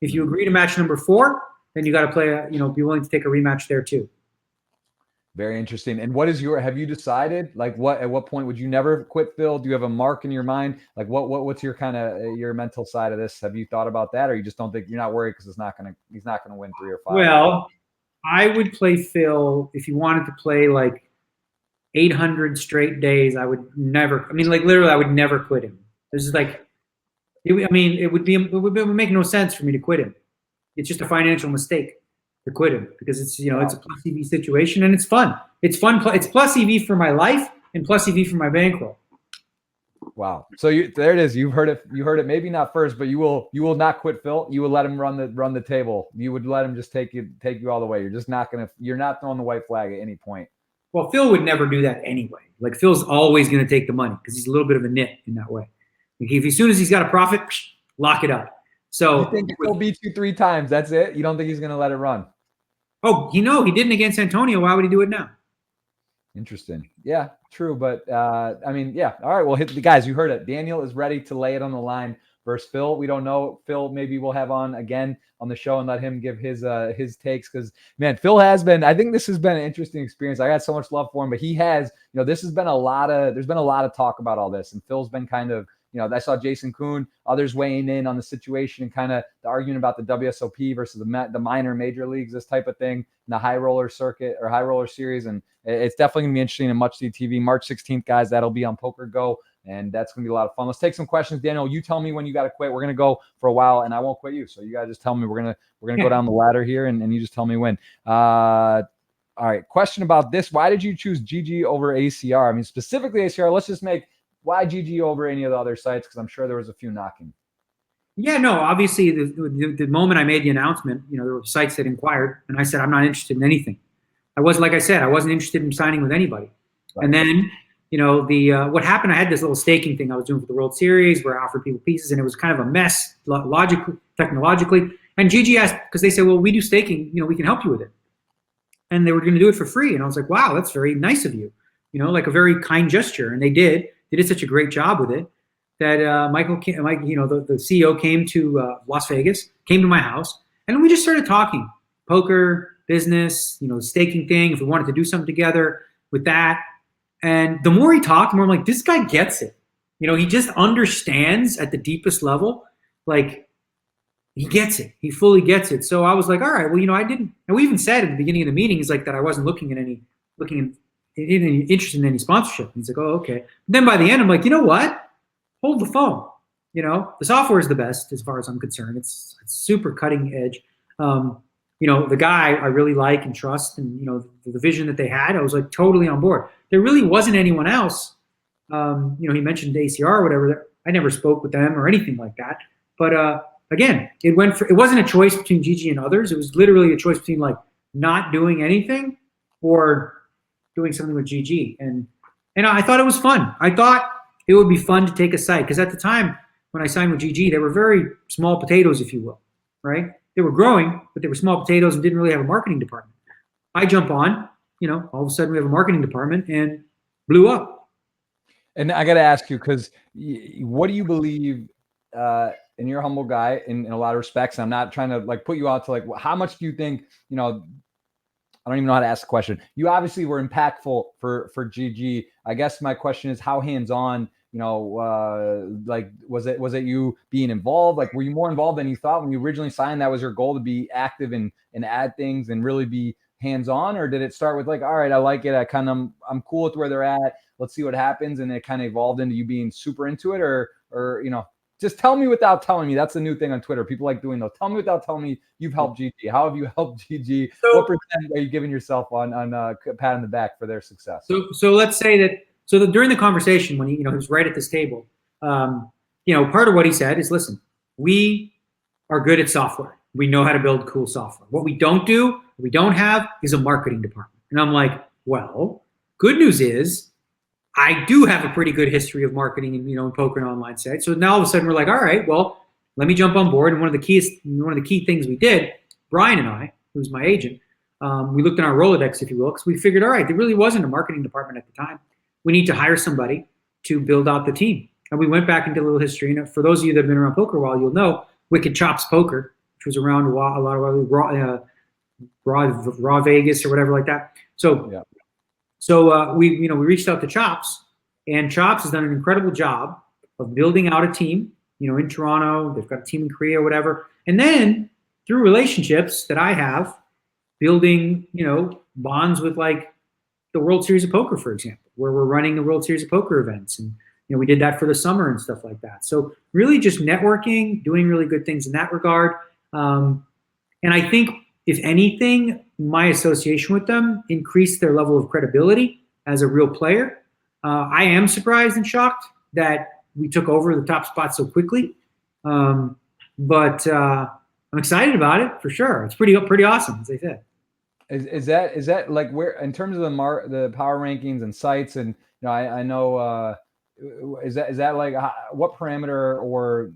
If you agree to match number 4, then you got to play. Be willing to take a rematch there too. Very interesting. And have you decided, like, at what point would you never quit, Phil? Do you have a mark in your mind? Like what's your kind of your mental side of this? Have you thought about that, or you just don't think, you're not worried because he's not going to win 3 or 5? Well, I would play Phil if you wanted to play like 800 straight days. I would never, literally I would never quit him. This is like, it would make no sense for me to quit him. It's just a financial mistake to quit him because it's it's a plus EV situation and it's fun. It's fun. It's plus EV for my life and plus EV for my bankroll. Wow. So there it is. You heard it. Maybe not first, but you will not quit Phil. You will let him run the table. You would let him just take you all the way. You're not throwing the white flag at any point. Well, Phil would never do that anyway. Like Phil's always going to take the money because he's a little bit of a nit in that way. Like as soon as he's got a profit, lock it up. So you think he'll beat you 3 times? That's it? You don't think he's going to let it run? Oh, he didn't against Antonio. Why would he do it now? Interesting. Yeah, true. But yeah. All right. Well, guys, you heard it. Daniel is ready to lay it on the line versus Phil. We don't know. Phil, maybe we'll have on again on the show and let him give his takes, because man, Phil has been. I think this has been an interesting experience. I got so much love for him, but he has. This has been there's been a lot of talk about all this, and Phil's been kind of. I saw Jason Kuhn, others weighing in on the situation and kind of the argument about the WSOP versus the minor major leagues, this type of thing, in the high roller circuit or high roller series. And it's definitely going to be interesting in Much See TV. March 16th, guys, that'll be on Poker Go. And that's going to be a lot of fun. Let's take some questions. Daniel, you tell me when you got to quit. We're going to go for a while, and I won't quit you. So you guys just tell me. We're going to go down the ladder here, and you just tell me when. All right, question about this. Why did you choose GG over ACR? I mean, specifically ACR. Let's just make... Why GG over any of the other sites? Because I'm sure there was a few knocking. Yeah, no, obviously the moment I made the announcement, there were sites that inquired, and I said, I'm not interested in anything. I wasn't interested in signing with anybody. Right. And then, what happened, I had this little staking thing I was doing for the World Series where I offered people pieces, and it was kind of a mess technologically. And GG asked, because they said, well, we do staking, we can help you with it. And they were going to do it for free. And I was like, wow, that's very nice of you, like a very kind gesture. And they did. They did such a great job with it that Mike, the CEO came to Las Vegas, came to my house, and we just started talking poker, business, staking thing. If we wanted to do something together with that, and the more he talked, the more I'm like, this guy gets it. He just understands at the deepest level, like he gets it. He fully gets it. So I was like, all right, well, I didn't. And we even said at the beginning of the meeting, is like that I wasn't interested in any sponsorship. He's like, oh, okay. But then by the end, I'm like, you know what? Hold the phone. The software is the best as far as I'm concerned. It's super cutting edge. The guy I really like and trust, and the vision that they had, I was like totally on board. There really wasn't anyone else. He mentioned ACR or whatever. I never spoke with them or anything like that. But again, it wasn't a choice between GG and others. It was literally a choice between like not doing anything or doing something with GG. And I thought it was fun. I thought it would be fun to take a site, because at the time when I signed with GG, they were very small potatoes, if you will, right? They were growing, but they were small potatoes and didn't really have a marketing department. I jump on, all of a sudden we have a marketing department and blew up. And I got to ask you, because what do you believe, and you're a humble guy in a lot of respects. I'm not trying to like put you out to like, how much do you think, I don't even know how to ask the question. You obviously were impactful for GG. I guess my question is, how hands-on, like was it you being involved? Like, were you more involved than you thought when you originally signed? That was your goal, to be active and add things and really be hands-on? Or did it start with like, all right, I like it, I'm cool with where they're at, let's see what happens, and it kind of evolved into you being super into it? Or just tell me without telling me. That's the new thing on Twitter. People like doing those. Tell me without telling me you've helped GG. How have you helped GG? What percent are you giving yourself on pat on the back for their success? So let's say that. So during the conversation, when he was right at this table, part of what he said is, listen, we are good at software. We know how to build cool software. What we don't have is a marketing department. And I'm like, well, good news is I do have a pretty good history of marketing and in poker and online sites. So now all of a sudden we're like, all right, well, let me jump on board. And one of the key things we did, Brian and I, who's my agent, we looked in our Rolodex, if you will, because we figured, all right, there really wasn't a marketing department at the time. We need to hire somebody to build out the team. And we went back into a little history. And for those of you that have been around poker a while, you'll know Wicked Chops Poker, which was around a lot of Raw Vegas or whatever like that. So yeah. So we reached out to Chops, and Chops has done an incredible job of building out a team, in Toronto. They've got a team in Korea or whatever. And then through relationships that I have, building, bonds with like the World Series of Poker, for example, where we're running the World Series of Poker events. And, we did that for the summer and stuff like that. So really just networking, doing really good things in that regard. And I think, if anything, my association with them increased their level of credibility as a real player. I am surprised and shocked that we took over the top spot so quickly. But I'm excited about it for sure. It's pretty awesome, as I said. Is that like, where in terms of the power rankings and sites, and I know is that like what parameter or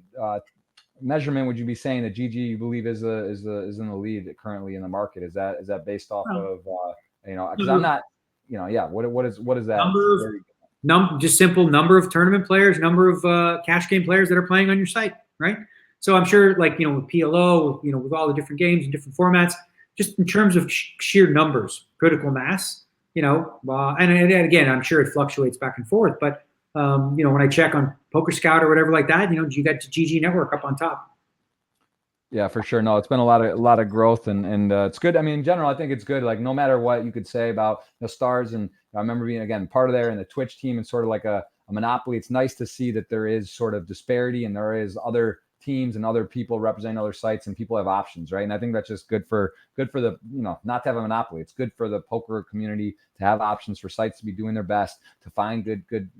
measurement would you be saying that GG you believe is in the lead currently in the market? Is that based off of because I'm not what is that just simple number of tournament players, number of cash game players that are playing on your site, right? So I'm sure like with PLO, with all the different games and different formats, just in terms of sheer numbers, critical mass, and again, I'm sure it fluctuates back and forth, but when I check on Poker Scout or whatever like that, you got the GG network up on top. Yeah, for sure. No, it's been a lot of growth, and it's good. I mean, in general, I think it's good. Like, no matter what you could say about stars, and I remember being again part of there in the Twitch team, and sort of like a monopoly. It's nice to see that there is sort of disparity, and there is other teams and other people representing other sites, and people have options, right? And I think that's just good for the not to have a monopoly. It's good for the poker community to have options, for sites to be doing their best to find good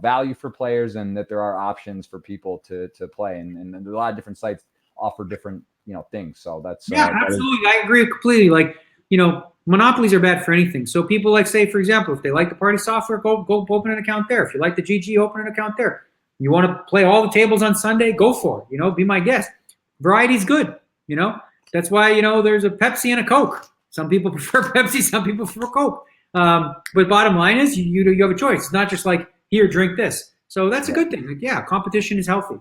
value for players, and that there are options for people to play, and a lot of different sites offer different things. So that's absolutely. I agree completely. Like monopolies are bad for anything. So people like, say, for example, if they like the party software, go open an account there. If you like the GG, open an account there. You want to play all the tables on Sunday, go for it. Be my guest. Variety's good. That's why there's a Pepsi and a Coke. Some people prefer Pepsi, some people prefer Coke. But bottom line is you have a choice. It's not just like, here, drink this. So that's a good thing. Like, competition is healthy.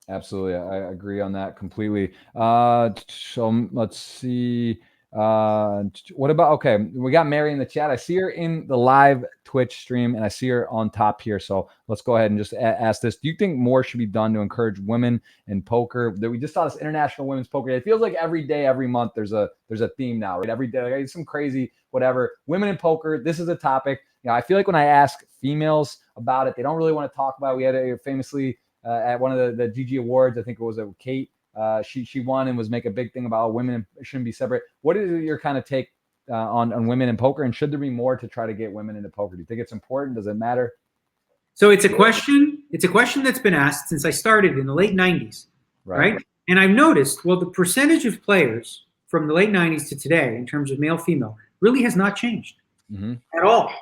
Absolutely. I agree on that completely. So let's see. What about, okay, we got Mary in the chat. I see her in the live Twitch stream, and I see her on top here. So let's go ahead and just ask this. Do you think more should be done to encourage women in poker? That we just saw this International Women's Poker Day. It feels like every day, every month, there's a theme now, right? Every day, like, some crazy whatever. Women in poker, this is a topic. I feel like when I ask females about it, they don't really want to talk about it. We had famously at one of the GG Awards. I think it was Kate. She won and was making a big thing about women shouldn't be separate. What is your kind of take on women in poker, and should there be more to try to get women into poker? Do you think it's important? Does it matter? So it's a question. It's a question that's been asked since I started in the late 90s, right? And I've noticed, well, the percentage of players from the late 90s to today in terms of male female really has not changed at all.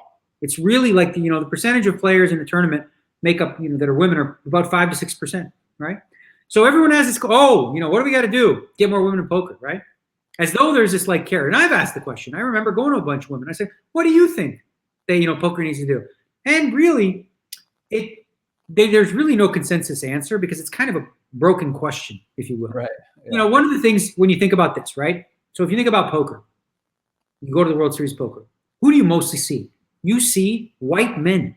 It's really like the percentage of players in the tournament make up that are women are about 5 to 6%, right? So everyone has this, what do we got to do? Get more women in poker, right? As though there's this like carrot. And I've asked the question. I remember going to a bunch of women. I said, what do you think poker needs to do? And really, there's really no consensus answer because it's kind of a broken question, if you will. Right. Yeah. One of the things when you think about this, right? So if you think about poker, you go to the World Series poker, who do you mostly see? You see white men,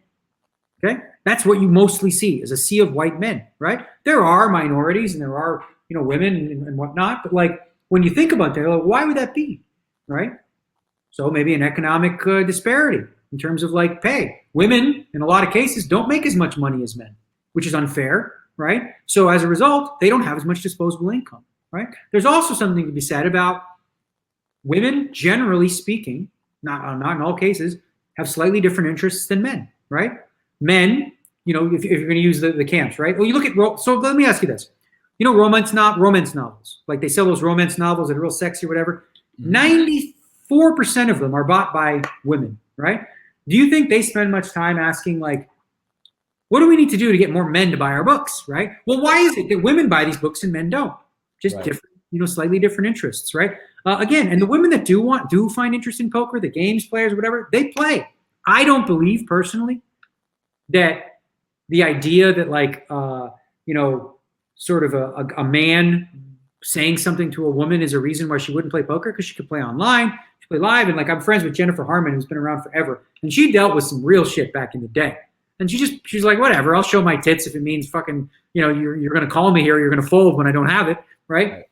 okay? That's what you mostly see is a sea of white men, right? There are minorities and there are, women and whatnot, but like when you think about that, like, why would that be, right? So maybe an economic disparity in terms of like pay. Women, in a lot of cases, don't make as much money as men, which is unfair, right? So as a result, they don't have as much disposable income, right? There's also something to be said about women, generally speaking, not in all cases, have slightly different interests than men, right? Men, if you're going to use the camps, right? Well, you look at, so let me ask you this. Romance novels, like they sell those romance novels that are real sexy or whatever. 94% of them are bought by women, right? Do you think they spend much time asking like, what do we need to do to get more men to buy our books, right? Well, why is it that women buy these books and men don't? Just different, slightly different interests, right? Again, and the women that do find interest in poker, the games players, whatever, they play. I don't believe personally that the idea that like, sort of a man saying something to a woman is a reason why she wouldn't play poker, because she could play online, she could play live. And like, I'm friends with Jennifer Harmon, who's been around forever. And she dealt with some real shit back in the day. And she's like, whatever, I'll show my tits if it means fucking, you're going to call me here, or you're going to fold when I don't have it. Right.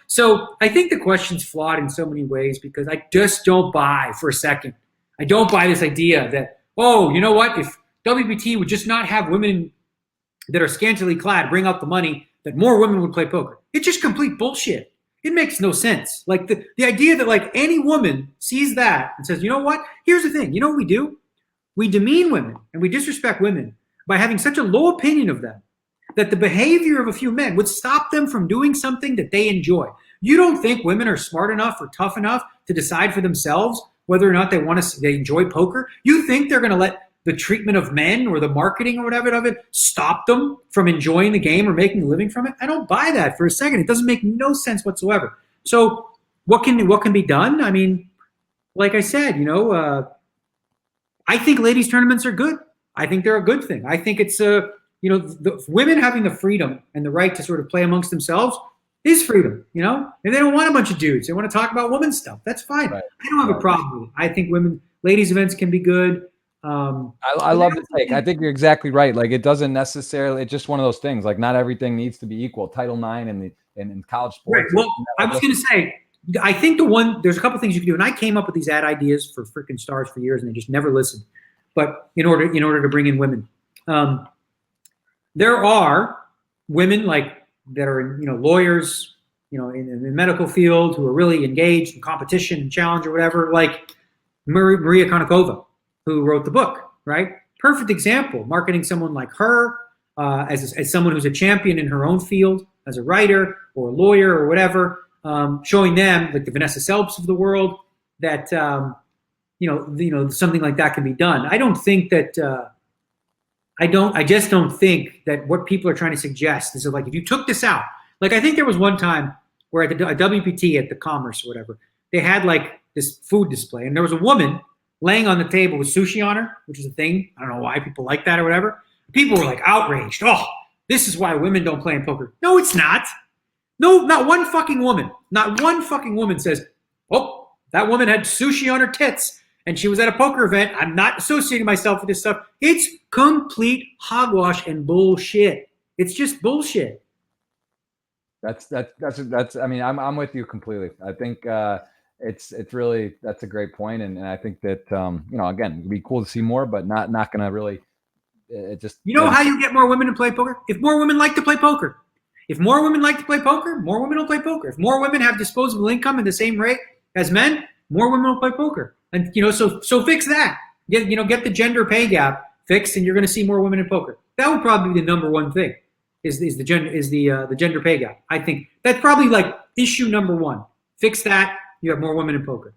So I think the question's flawed in so many ways because I just don't buy for a second. I don't buy this idea that, you know what, if WBT would just not have women that are scantily clad bring up the money, that more women would play poker. It's just complete bullshit. It makes no sense. Like the idea that like any woman sees that and says, you know what, here's the thing. You know what we do? We demean women and we disrespect women by having such a low opinion of them that the behavior of a few men would stop them from doing something that they enjoy. You don't think women are smart enough or tough enough to decide for themselves whether or not they enjoy poker? You think they're going to let the treatment of men or the marketing or whatever of it stop them from enjoying the game or making a living from it? I don't buy that for a second. It doesn't make no sense whatsoever. So what can be done? I mean, like I said, I think ladies tournaments are good. I think they're a good thing. I think it's the women having the freedom and the right to sort of play amongst themselves is freedom, and they don't want a bunch of dudes. They want to talk about women's stuff. That's fine. Right. I don't have a problem with it. I think ladies events can be good. I love the take. I think you're exactly right. Like it doesn't necessarily, it's just one of those things. Like not everything needs to be equal. Title IX and college sports. Right. Well, I was going to say, I think there's a couple things you can do. And I came up with these ad ideas for freaking stars for years and they just never listened. But in order to bring in women, there are women like that are, lawyers, in the medical field who are really engaged in competition and challenge or whatever, like Maria Konnikova, who wrote the book, right? Perfect example, marketing someone like her as someone who's a champion in her own field, as a writer or a lawyer or whatever, showing them, like the Vanessa Selbst of the world, that, something like that can be done. I don't think that, I just don't think that what people are trying to suggest is like, if you took this out, like I think there was one time where at a WPT at the Commerce or whatever, they had like this food display and there was a woman laying on the table with sushi on her, which is a thing. I don't know why people like that or whatever. People were like outraged. Oh, this is why women don't play in poker. No, it's not. No, not one fucking woman. Not one fucking woman says, oh, that woman had sushi on her tits and she was at a poker event. I'm not associating myself with this stuff. It's complete hogwash and bullshit. It's just bullshit. That's. I mean, I'm with you completely. I think it's really, that's a great point, and I think that again, it'd be cool to see more, but not going to really it just You know how you get more women to play poker? If more women like to play poker. If more women like to play poker, more women will play poker. If more women have disposable income at the same rate as men, more women will play poker. And so fix that. Get the gender pay gap fixed, and you're going to see more women in poker. That would probably be the number one thing. Is the gender pay gap? I think that's probably like issue number one. Fix that. You have more women in poker.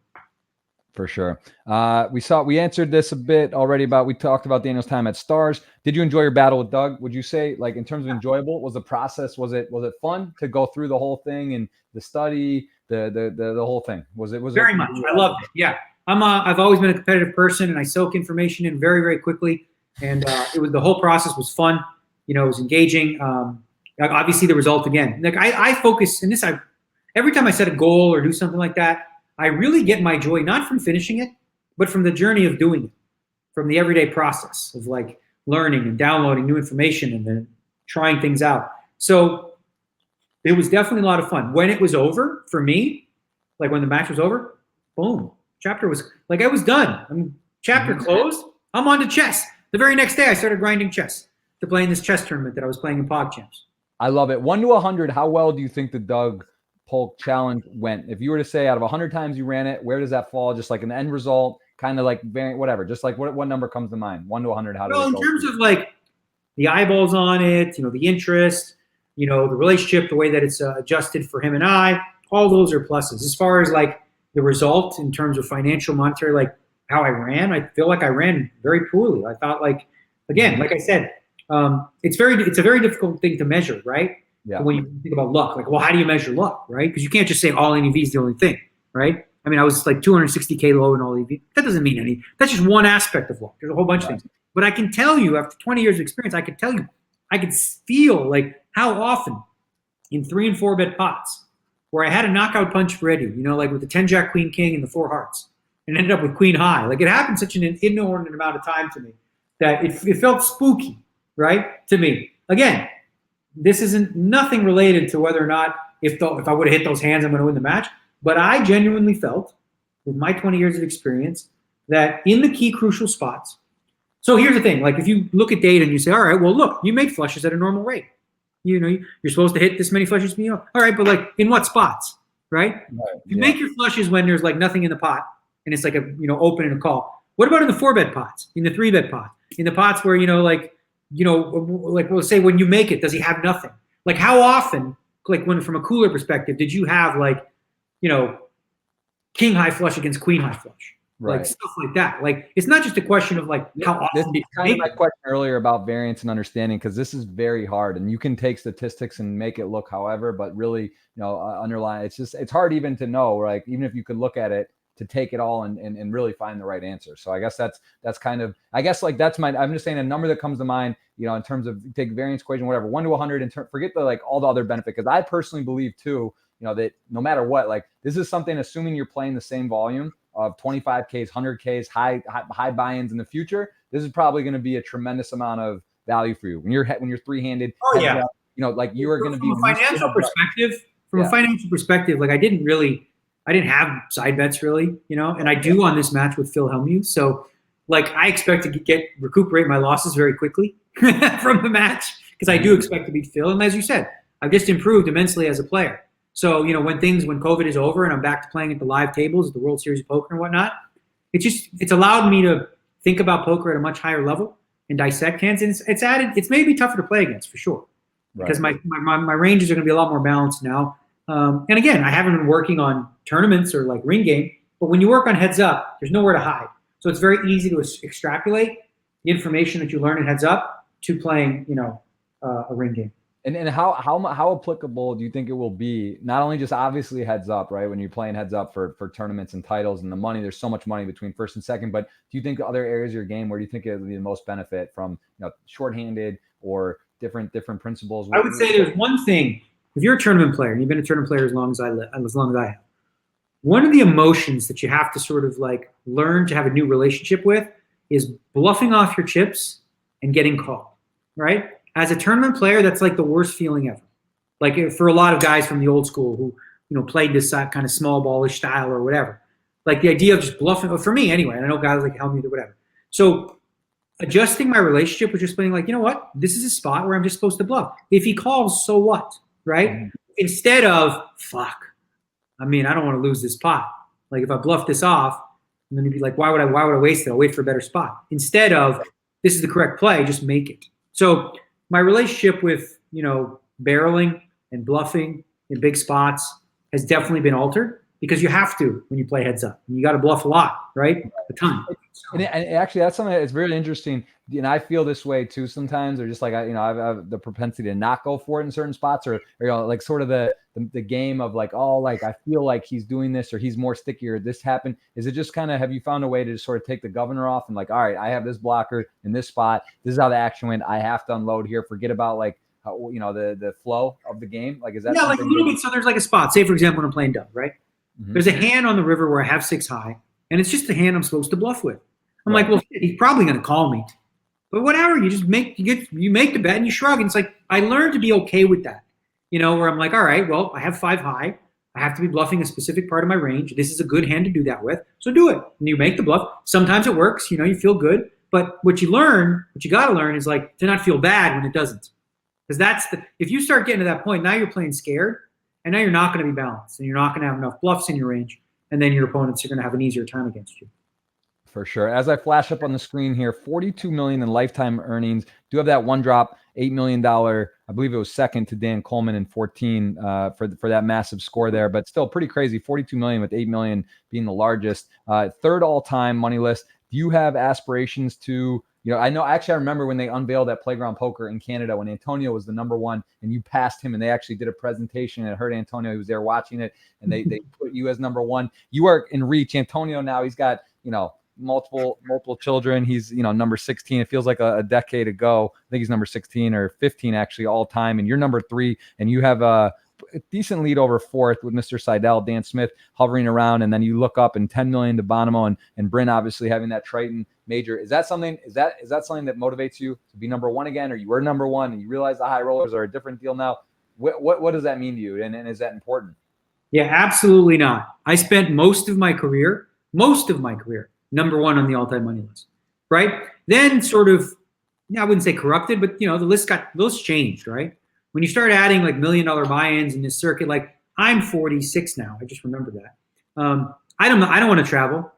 For sure. We answered this a bit already we talked about Daniel's time at Stars. Did you enjoy your battle with Doug? Would you say, like, in terms of enjoyable, was the process, was it fun to go through the whole thing and the study, the whole thing? Was it very much? I loved it. Yeah. I've always been a competitive person, and I soak information in very, very quickly. And the whole process was fun. It was engaging. Obviously the result again. Like I focus in this. Every time I set a goal or do something like that, I really get my joy not from finishing it, but from the journey of doing it, from the everyday process of like learning and downloading new information and then trying things out. So it was definitely a lot of fun. When it was over for me, like when the match was over, boom, chapter was like, I was done. Chapter closed. I'm on to chess. The very next day I started grinding chess to play in this chess tournament that I was playing in PogChamps. I love it. 1 to 100. How well do you think the Doug Polk challenge went? If you were to say out of 100 times you ran it, where does that fall? Just like an end result, kind of like variant, whatever. Just like what number comes to mind? 1 to 100. How do in terms of like the eyeballs on it, the interest, the relationship, the way that it's adjusted for him and I, all those are pluses. As far as like the result in terms of financial, monetary, like how I ran, I feel like I ran very poorly. I thought like I said, it's a very difficult thing to measure, right? Yeah. When you think about luck, like, well, how do you measure luck, right? Because you can't just say all NEV is the only thing, right? I mean, I was like 260K low in all EV. That doesn't mean any. That's just one aspect of luck. There's a whole bunch of things. But I can tell you, after 20 years of experience, I could feel like how often in 3 and 4 bet pots where I had a knockout punch ready, like with the 10 Jack Queen King and the 4 hearts, and ended up with Queen High. Like it happened such an inordinate amount of time to me that it felt spooky, right? To me. Again, this isn't nothing related to whether or not if I would have hit those hands, I'm going to win the match. But I genuinely felt, with my 20 years of experience, that in the key crucial spots. So here's the thing: like if you look at data and you say, all right, well, look, you made flushes at a normal rate. You're supposed to hit this many flushes. All right, but like in what spots, right? You make your flushes when there's like nothing in the pot and it's like a open and a call. What about in the 4 bet pots, in the 3 bet pot, in the pots where like we'll say when you make it, does he have nothing? Like how often, like when from a cooler perspective, did you have like, king high flush against queen high flush? Right. Like stuff like that. Like it's not just a question of like how often. This is kind of my question earlier about variance and understanding, because this is very hard, and you can take statistics and make it look however, but really, underline it's hard even to know, like even if you could look at it, to take it all and really find the right answer. So I guess that's kind of, I guess like I'm just saying a number that comes to mind, in terms of take variance equation, whatever, 1 to 100, and forget the like all the other benefit, because I personally believe too, that no matter what, like this is something, assuming you're playing the same volume of 25Ks, 100Ks, high buy-ins in the future, this is probably going to be a tremendous amount of value for you when you're 3-handed. Oh yeah. Like you are going to be from a financial perspective, like I didn't have side bets really, and I do on this match with Phil Hellmuth. So like I expect to recuperate my losses very quickly from the match, because I do expect to beat Phil. And as you said, I've just improved immensely as a player. So, when COVID is over and I'm back to playing at the live tables at the World Series of Poker and whatnot, it's allowed me to think about poker at a much higher level and dissect hands. And it's maybe tougher to play against for sure, because my ranges are going to be a lot more balanced now. And again, I haven't been working on tournaments or like ring game, but when you work on heads up, there's nowhere to hide. So it's very easy to extrapolate the information that you learn in heads up to playing, a ring game. And how applicable do you think it will be? Not only just obviously heads up, right? When you're playing heads up for tournaments and titles and the money, there's so much money between first and second. But do you think other areas of your game, where do you think it would be the most benefit from, shorthanded or different principles? I would say there's one thing. If you're a tournament player and you've been a tournament player as long as I have, one of the emotions that you have to sort of like learn to have a new relationship with is bluffing off your chips and getting called, right? As a tournament player, that's like the worst feeling ever. Like for a lot of guys from the old school who played this kind of small ballish style or whatever, like the idea of just bluffing, for me anyway, I know guys like Hellmuth or whatever. So adjusting my relationship with just being like, you know what, this is a spot where I'm just supposed to bluff. If he calls, so what, right? Mm-hmm. Instead of, fuck, I mean, I don't want to lose this pot. Like if I bluff this off, and then you'd be like, why would I waste it? I'll wait for a better spot. Instead of, this is the correct play, just make it. So my relationship with, barreling and bluffing in big spots has definitely been altered, because you have to when you play heads up. You got to bluff a lot, right? A ton. And actually, that's something that's really interesting. And I feel this way too sometimes, or just like I have the propensity to not go for it in certain spots, or like sort of the game of like, oh, like I feel like he's doing this, or he's more sticky, or this happened. Is it just kind of, have you found a way to just sort of take the governor off and like, all right, I have this blocker in this spot. This is how the action went. I have to unload here. Forget about like, the flow of the game. Like, is that like a little bit? So there's like a spot. Say for example, when I'm playing dub, right? Mm-hmm. There's a hand on the river where I have 6 high, and it's just the hand I'm supposed to bluff with. I'm like, well, he's probably going to call me, but whatever. You just make the bet and you shrug. And it's like, I learned to be okay with that, where I'm like, all right, well, I have 5 high. I have to be bluffing a specific part of my range. This is a good hand to do that with. So do it. And you make the bluff. Sometimes it works, you feel good. But what you got to learn is like to not feel bad when it doesn't. Because if you start getting to that point, now you're playing scared, and now you're not going to be balanced, and you're not going to have enough bluffs in your range, and then your opponents are going to have an easier time against you. For sure. As I flash up on the screen here, $42 million in lifetime earnings. Do have that one drop, $8 million. I believe it was second to Dan Coleman in 14 for that massive score there, but still pretty crazy. $42 million with $8 million being the largest. Third all-time money list. Do you have aspirations to? I remember when they unveiled that Playground Poker in Canada when Antonio was the number 1 and you passed him, and they actually did a presentation and I heard Antonio, he was there watching it, and they put you as number 1. You are in reach. Antonio now, he's got, multiple children. He's, number 16. It feels like a decade ago. I think he's number 16 or 15 actually all time. And you're number 3, and you have a decent lead over 4th with Mr. Seidel, Dan Smith hovering around. And then you look up and 10 million to Bonomo and Bryn obviously having that Triton major. Is that something that motivates you to be number 1 again, or you were number 1 and you realize the high rollers are a different deal now? What does that mean to you? And is that important? Yeah, absolutely not. I spent most of my career, number 1 on the all-time money list, right? Then sort of, I wouldn't say corrupted, but the list changed, right? When you start adding like $1 million buy-ins in this circuit, like I'm 46 now. I just remember that. I don't want to travel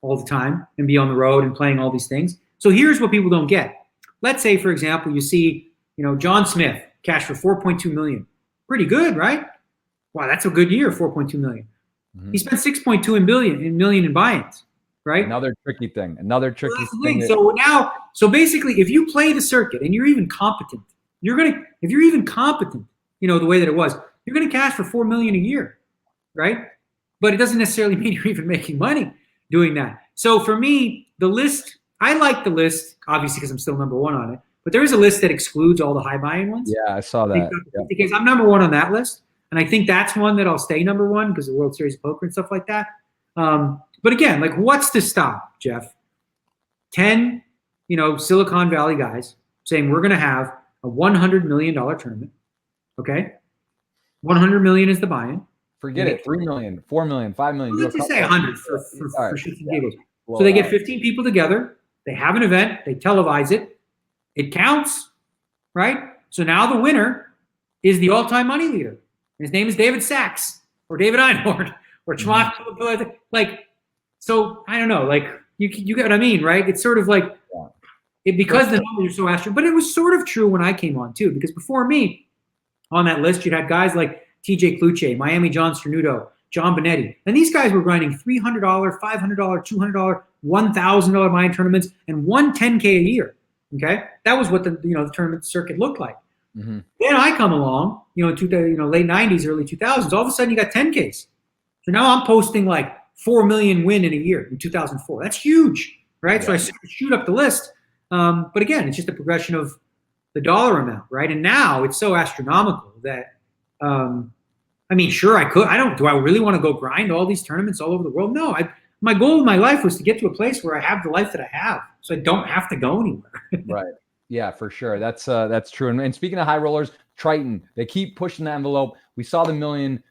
all the time and be on the road and playing all these things. So here's what people don't get. Let's say, for example, you see, John Smith cash for 4.2 million. Pretty good, right? Wow, that's a good year, 4.2 million. Mm-hmm. He spent 6.2 million in buy-ins, right? Another tricky thing. Thing. So basically, if you play the circuit and you're even competent, the way that it was, you're gonna cash for 4 million a year, right? But it doesn't necessarily mean you're even making money doing that. So for me, the list, I like the list, obviously because I'm still number 1 on it, but there is a list that excludes all the high buy-in ones. Yeah, I saw that. Because I'm number 1 on that list. And I think that's one that I'll stay number 1 because of the World Series of Poker and stuff like that. But again, like what's to stop, Jeff? 10, Silicon Valley guys saying we're going to have a $100 million tournament. Okay? 100 million is the buy-in. Forget it. 3 million, 4 million, 5 million. Let's just say 100 for shits and giggles. So they get 15 people together. They have an event. They televise it. It counts, right? So now the winner is the all-time money leader. His name is David Sachs or David Einhorn or Chamath. Like, so I don't know. Like you get what I mean, right? It's sort of like because the numbers are so astronomical. But it was sort of true when I came on too, because before me on that list, you had guys like TJ Kluche, Miami John Cernuto, John Benetti. And these guys were grinding $300, $500, $200, $1,000 buy-in tournaments and won $10K a year. Okay, that was what the tournament circuit looked like. Mm-hmm. Then I come along, in late 90s, early 2000s. All of a sudden, you got 10Ks. So now I'm posting like 4 million win in a year in 2004. That's huge, right? Yeah. So I shoot up the list. But again, it's just a progression of the dollar amount, right? And now it's so astronomical that, sure, I could. Do I really want to go grind all these tournaments all over the world? No. My goal in my life was to get to a place where I have the life that I have, so I don't have to go anywhere. Right. Yeah, for sure. That's true. And speaking of high rollers, Triton, they keep pushing the envelope. We saw the £1 million.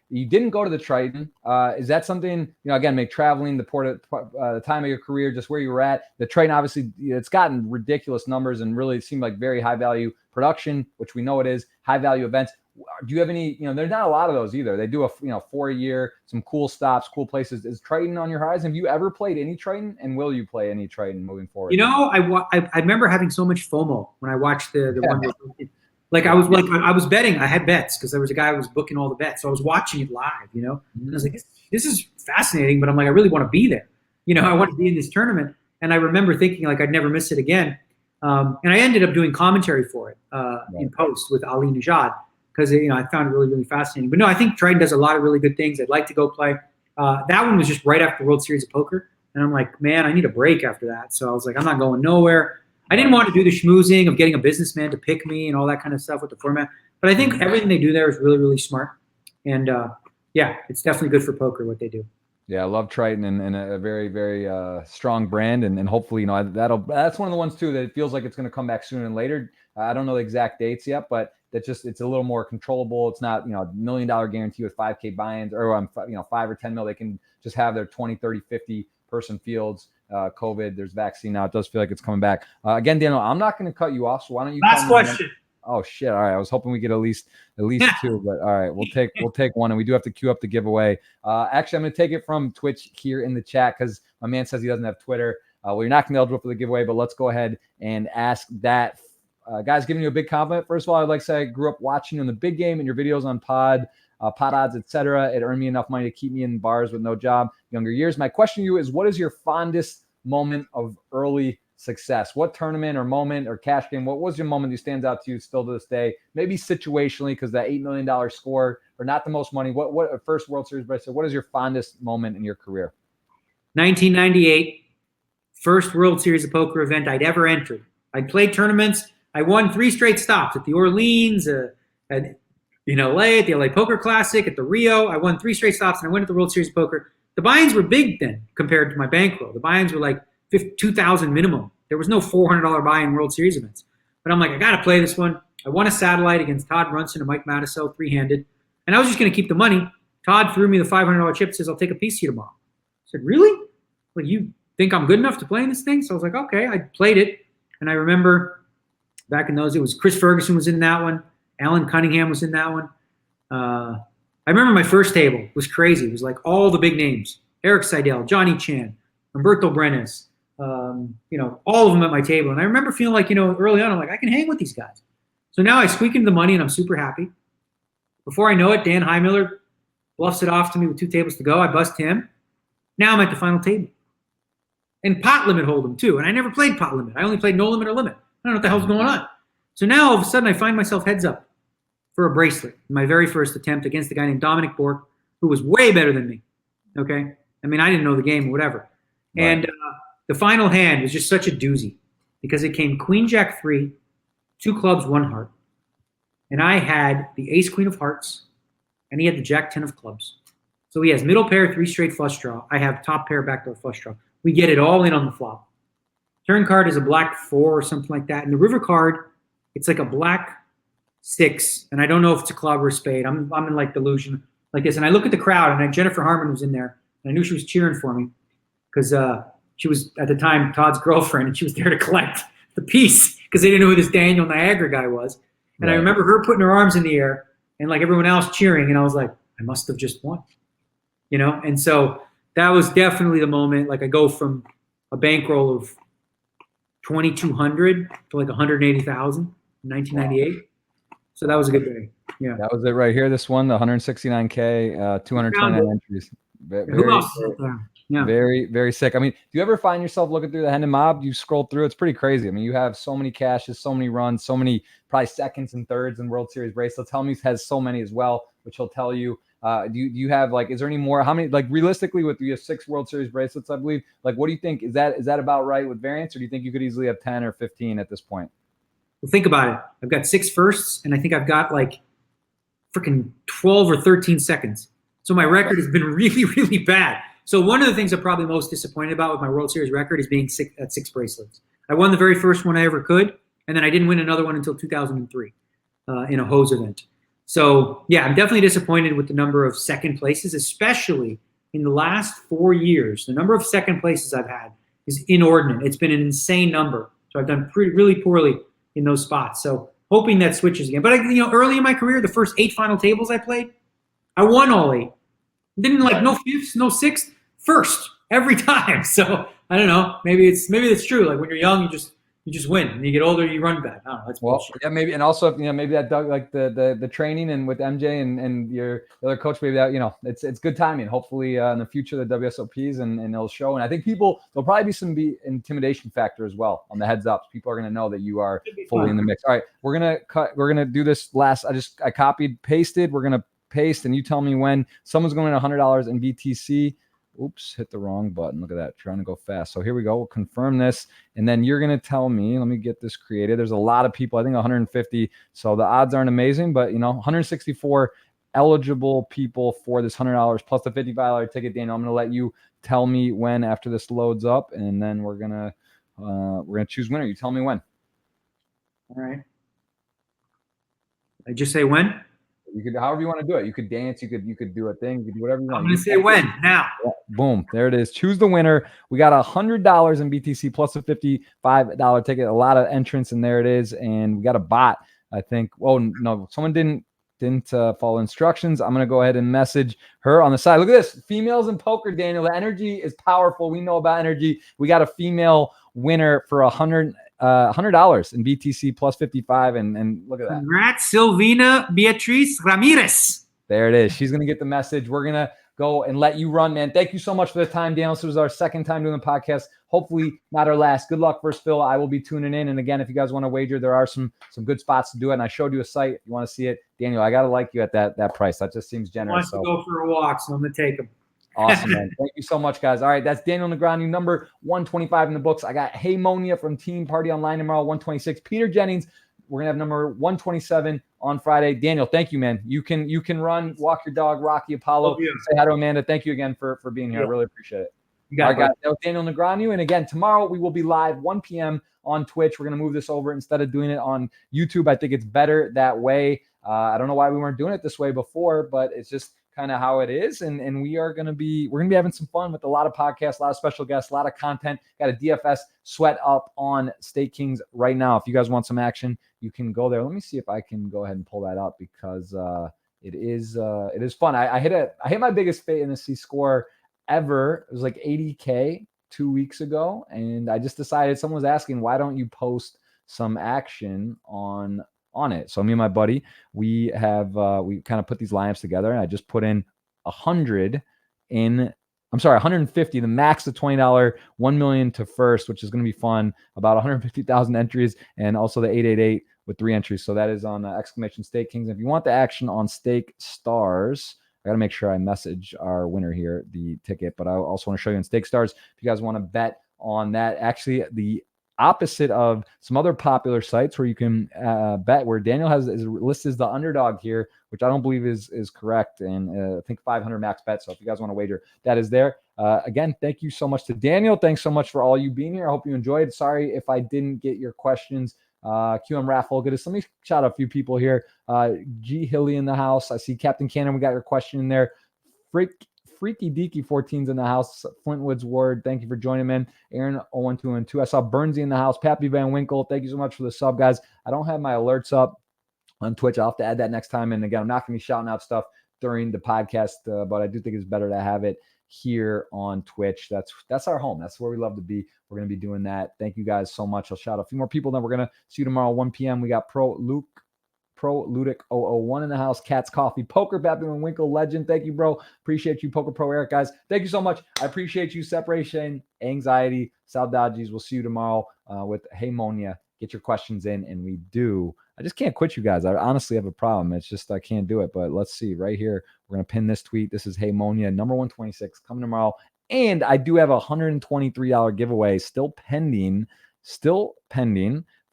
You didn't go to the Triton. Is that something, again, make traveling, the time of your career, just where you were at? The Triton, obviously, it's gotten ridiculous numbers and really seemed like very high value production, which we know it is, high value events. Do you have any, there's not a lot of those either. They do 4 a year, some cool stops, cool places. Is Triton on your horizon? Have you ever played any Triton, and will you play any Triton moving forward? I remember having so much FOMO when I watched the one. I was betting. I had bets because there was a guy who was booking all the bets. So I was watching it live, And I was like, this is fascinating, but I'm like, I really want to be there. I want to be in this tournament. And I remember thinking like I'd never miss it again. And I ended up doing commentary for it in post with Ali Najad because I found it really, really fascinating. But no, I think Triton does a lot of really good things. I'd like to go play. That one was just right after the World Series of Poker. And I'm like, man, I need a break after that. So I was like, I'm not going nowhere. I didn't want to do the schmoozing of getting a businessman to pick me and all that kind of stuff with the format. But I think everything they do there is really, really smart. And, it's definitely good for poker what they do. Yeah, I love Triton and a very, very strong brand. And hopefully, that's one of the ones, too, that it feels like it's going to come back sooner than later. I don't know the exact dates yet, but it's a little more controllable. It's not, $1 million guarantee with 5K buy-ins or, 5 or 10 mil. They can just have their 20, 30, 50 person fields. COVID, there's vaccine now. It does feel like it's coming back. Again, Daniel, I'm not going to cut you off. So why don't you? Last question. Oh shit! All right, I was hoping we get at least two, but all right, we'll take one, and we do have to queue up the giveaway. Actually, I'm going to take it from Twitch here in the chat because my man says he doesn't have Twitter. Well, you're not going to be eligible for the giveaway, but let's go ahead and ask that. Guys, giving you a big compliment. First of all, I'd like to say I grew up watching you in the big game and your videos on pod odds, etc. It earned me enough money to keep me in bars with no job. Younger years. My question to you is, what is your fondest moment of early success? What tournament or moment or cash game? What was your moment that stands out to you still to this day? Maybe situationally, because that $8 million score or not the most money. What first World Series bracelet? What is your fondest moment in your career? 1998, first World Series of Poker event I'd ever entered. I'd played tournaments. I won 3 straight stops at the Orleans, in LA, at the LA Poker Classic, at the Rio. I won 3 straight stops, and I went to the World Series of Poker. The buy-ins were big then compared to my bankroll. The buy-ins were like $2,000 minimum. There was no $400 buy-in World Series events. But I'm like, I got to play this one. I won a satellite against Todd Brunson and Mike Matusow, 3-handed. And I was just going to keep the money. Todd threw me the $500 chip, says, I'll take a piece of you tomorrow. I said, really? Well, you think I'm good enough to play in this thing? So I was like, okay. I played it. And I remember back in those, it was Chris Ferguson was in that one. Alan Cunningham was in that one. I remember my first table was crazy. It was like all the big names: Eric Seidel, Johnny Chan, Humberto Brenes, all of them at my table. And I remember feeling like, early on, I'm like, I can hang with these guys. So now I squeak into the money and I'm super happy. Before I know it, Dan Heimiller bluffs it off to me with 2 tables to go. I bust him. Now I'm at the final table. And pot limit hold'em too. And I never played pot limit. I only played no limit or limit. I don't know what the hell's going on. So now all of a sudden I find myself heads up for a bracelet in my very first attempt against a guy named Dominic Bork, who was way better than me. Okay? I mean, I didn't know the game or whatever. Right. And the final hand was just such a doozy because it came Queen Jack 3, 2 clubs, 1 heart. And I had the Ace Queen of Hearts, and he had the Jack 10 of clubs. So he has middle pair, 3 straight flush draw. I have top pair, backdoor flush draw. We get it all in on the flop. Turn card is a black 4 or something like that. And the river card, it's like a black 6, and I don't know if it's a club or a spade. I'm in like delusion like this. And I look at the crowd, and Jennifer Harmon was in there, and I knew she was cheering for me because she was, at the time, Todd's girlfriend, and she was there to collect the piece because they didn't know who this Daniel Niagara guy was. And right. I remember her putting her arms in the air and like everyone else cheering, and I was like, I must have just won, And so that was definitely the moment. Like I go from a bankroll of 2,200 to like 180,000 in 1998. Wow. So that was a good day. Yeah. That was it right here. This one, the 169K, 229 entries. Very, very sick. I mean, do you ever find yourself looking through the Hendon Mob? You scroll through, it's pretty crazy. I mean, you have so many cashes, so many runs, so many probably seconds and thirds in World Series bracelets. Hellmuth has so many as well, which he'll tell you. Do you have like, is there any more? How many, like realistically, with you have 6 World Series bracelets, I believe. Like, what do you think? Is that about right with variants, or do you think you could easily have 10 or 15 at this point? Well, think about it. I've got 6 firsts, and I think I've got like freaking 12 or 13 seconds. So my record has been really, really bad. So one of the things I'm probably most disappointed about with my World Series record is being at 6 bracelets. I won the very first one I ever could, and then I didn't win another one until 2003 in a hose event. So yeah, I'm definitely disappointed with the number of second places, especially in the last 4 years. The number of second places I've had is inordinate. It's been an insane number. So I've done really poorly in those spots. So hoping that switches again. But early in my career, the first 8 final tables I played, I won all 8. Didn't no fifths, no sixth, first every time. So I don't know. Maybe it's true. Like when you're young, you just win. When you get older, you run bad. I don't know. That's bullshit. Yeah, maybe, and also maybe that Doug, like the training and with MJ and your other coach, maybe that it's good timing. Hopefully in the future the WSOPs and it'll show. And I think there'll probably be some intimidation factor as well on the heads ups. People are gonna know that you are fully in the mix. All right, we're gonna do this last. I copied, pasted. We're gonna paste, and you tell me when someone's going to $100 in BTC. Oops, hit the wrong button. Look at that, trying to go fast. So here we go. We'll confirm this, and then you're going to tell me. Let me get this created. There's a lot of people. I think 150. So the odds aren't amazing, but 164 eligible people for this $100 plus the $55 ticket. Daniel, I'm going to let you tell me when after this loads up, and then we're gonna choose winner. You tell me when. All right. I just say when. You could, however you want to do it. You could dance. You could do a thing. You could do whatever you want. I'm going to say when now. Yeah, boom. There it is. Choose the winner. We got $100 in BTC plus a $55 ticket. A lot of entrants, and there it is. And we got a bot. I think. Oh no, someone didn't follow instructions. I'm going to go ahead and message her on the side. Look at this. Females in poker, Daniel. The energy is powerful. We know about energy. We got a female winner for $100 in BTC plus 55. And look at that. Congrats, Silvina Beatriz Ramirez. There it is. She's going to get the message. We're going to go and let you run, man. Thank you so much for the time, Daniel. This was our second time doing the podcast. Hopefully not our last. Good luck versus Phil. I will be tuning in. And again, if you guys want to wager, there are some good spots to do it. And I showed you a site. If you want to see it, Daniel, I got to like you at that price. That just seems generous. Wants to go for a walk, so I'm going to take him. Awesome, man. Thank you so much, guys. All right, that's Daniel Negreanu, number 125 in the books. I got Hellmuth from Team Party Online tomorrow, 126. Peter Jennings, we're going to have number 127 on Friday. Daniel, thank you, man. You can run, walk your dog, Rocky Apollo. Say hi to Amanda. Thank you again for being here. I really appreciate it. All right, guys. That was Daniel Negreanu. And again, tomorrow we will be live 1 p.m. on Twitch. We're going to move this over instead of doing it on YouTube. I think it's better that way. I don't know why we weren't doing it this way before, but it's just kind of how it is. And we're going to be having some fun with a lot of podcasts, a lot of special guests, a lot of content. Got a DFS sweat up on Stake Kings right now. If you guys want some action, you can go there. Let me see if I can go ahead and pull that up because it is fun. I hit my biggest fantasy score ever. It was like 80K 2 weeks ago. And I just decided, someone was asking, why don't you post some action on it? So me and my buddy, we kind of put these lineups together, and I just put in 150, the max of $20, 1 million to first, which is going to be fun. About 150,000 entries, and also the 888 with 3 entries. So that is on exclamation Stake Kings. If you want the action on Stake Stars, I got to make sure I message our winner here the ticket, but I also want to show you in Stake Stars if you guys want to bet on that. Actually, the opposite of some other popular sites where you can bet, where Daniel is listed as the underdog here, which I don't believe is correct, and I think 500 max bet. So if you guys want to wager, that is there. Again, thank you so much to Daniel. Thanks so much for all you being here. I hope you enjoyed. Sorry if I didn't get your questions. QM Raffle, good. Let me shout out a few people here. G Hilly in the house. I see Captain Cannon. We got your question in there. Freaky Deaky 14's in the house. Flintwoods Ward, thank you for joining, man. Aaron 01212. I saw Burnsy in the house. Pappy Van Winkle, thank you so much for the sub, guys. I don't have my alerts up on Twitch. I'll have to add that next time. And again, I'm not going to be shouting out stuff during the podcast, but I do think it's better to have it here on Twitch. That's our home. That's where we love to be. We're going to be doing that. Thank you guys so much. I'll shout out a few more people. Then we're going to see you tomorrow 1 p.m. We got Pro Ludic 001 in the house. Cat's Coffee Poker, Babylon Winkle legend. Thank you, bro. Appreciate you, Poker Pro Eric, guys. Thank you so much. I appreciate you. Separation Anxiety, Saudades. We'll see you tomorrow with Hellmuth. Get your questions in, and we do. I just can't quit you guys. I honestly have a problem. It's just I can't do it. But let's see right here. We're gonna pin this tweet. This is Hellmuth, number 126, coming tomorrow. And I do have a $123 giveaway still pending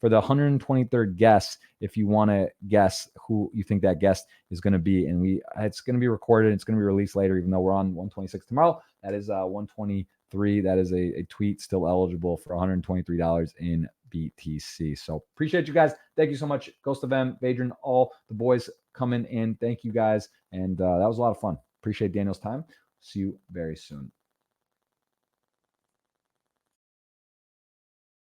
for the 123rd guest, if you want to guess who you think that guest is going to be. And it's going to be recorded. It's going to be released later, even though we're on 126 tomorrow. That is 123. That is a tweet still eligible for $123 in BTC. So appreciate you guys. Thank you so much. Ghost of M, Adrian, all the boys coming in. Thank you guys. And that was a lot of fun. Appreciate Daniel's time. See you very soon.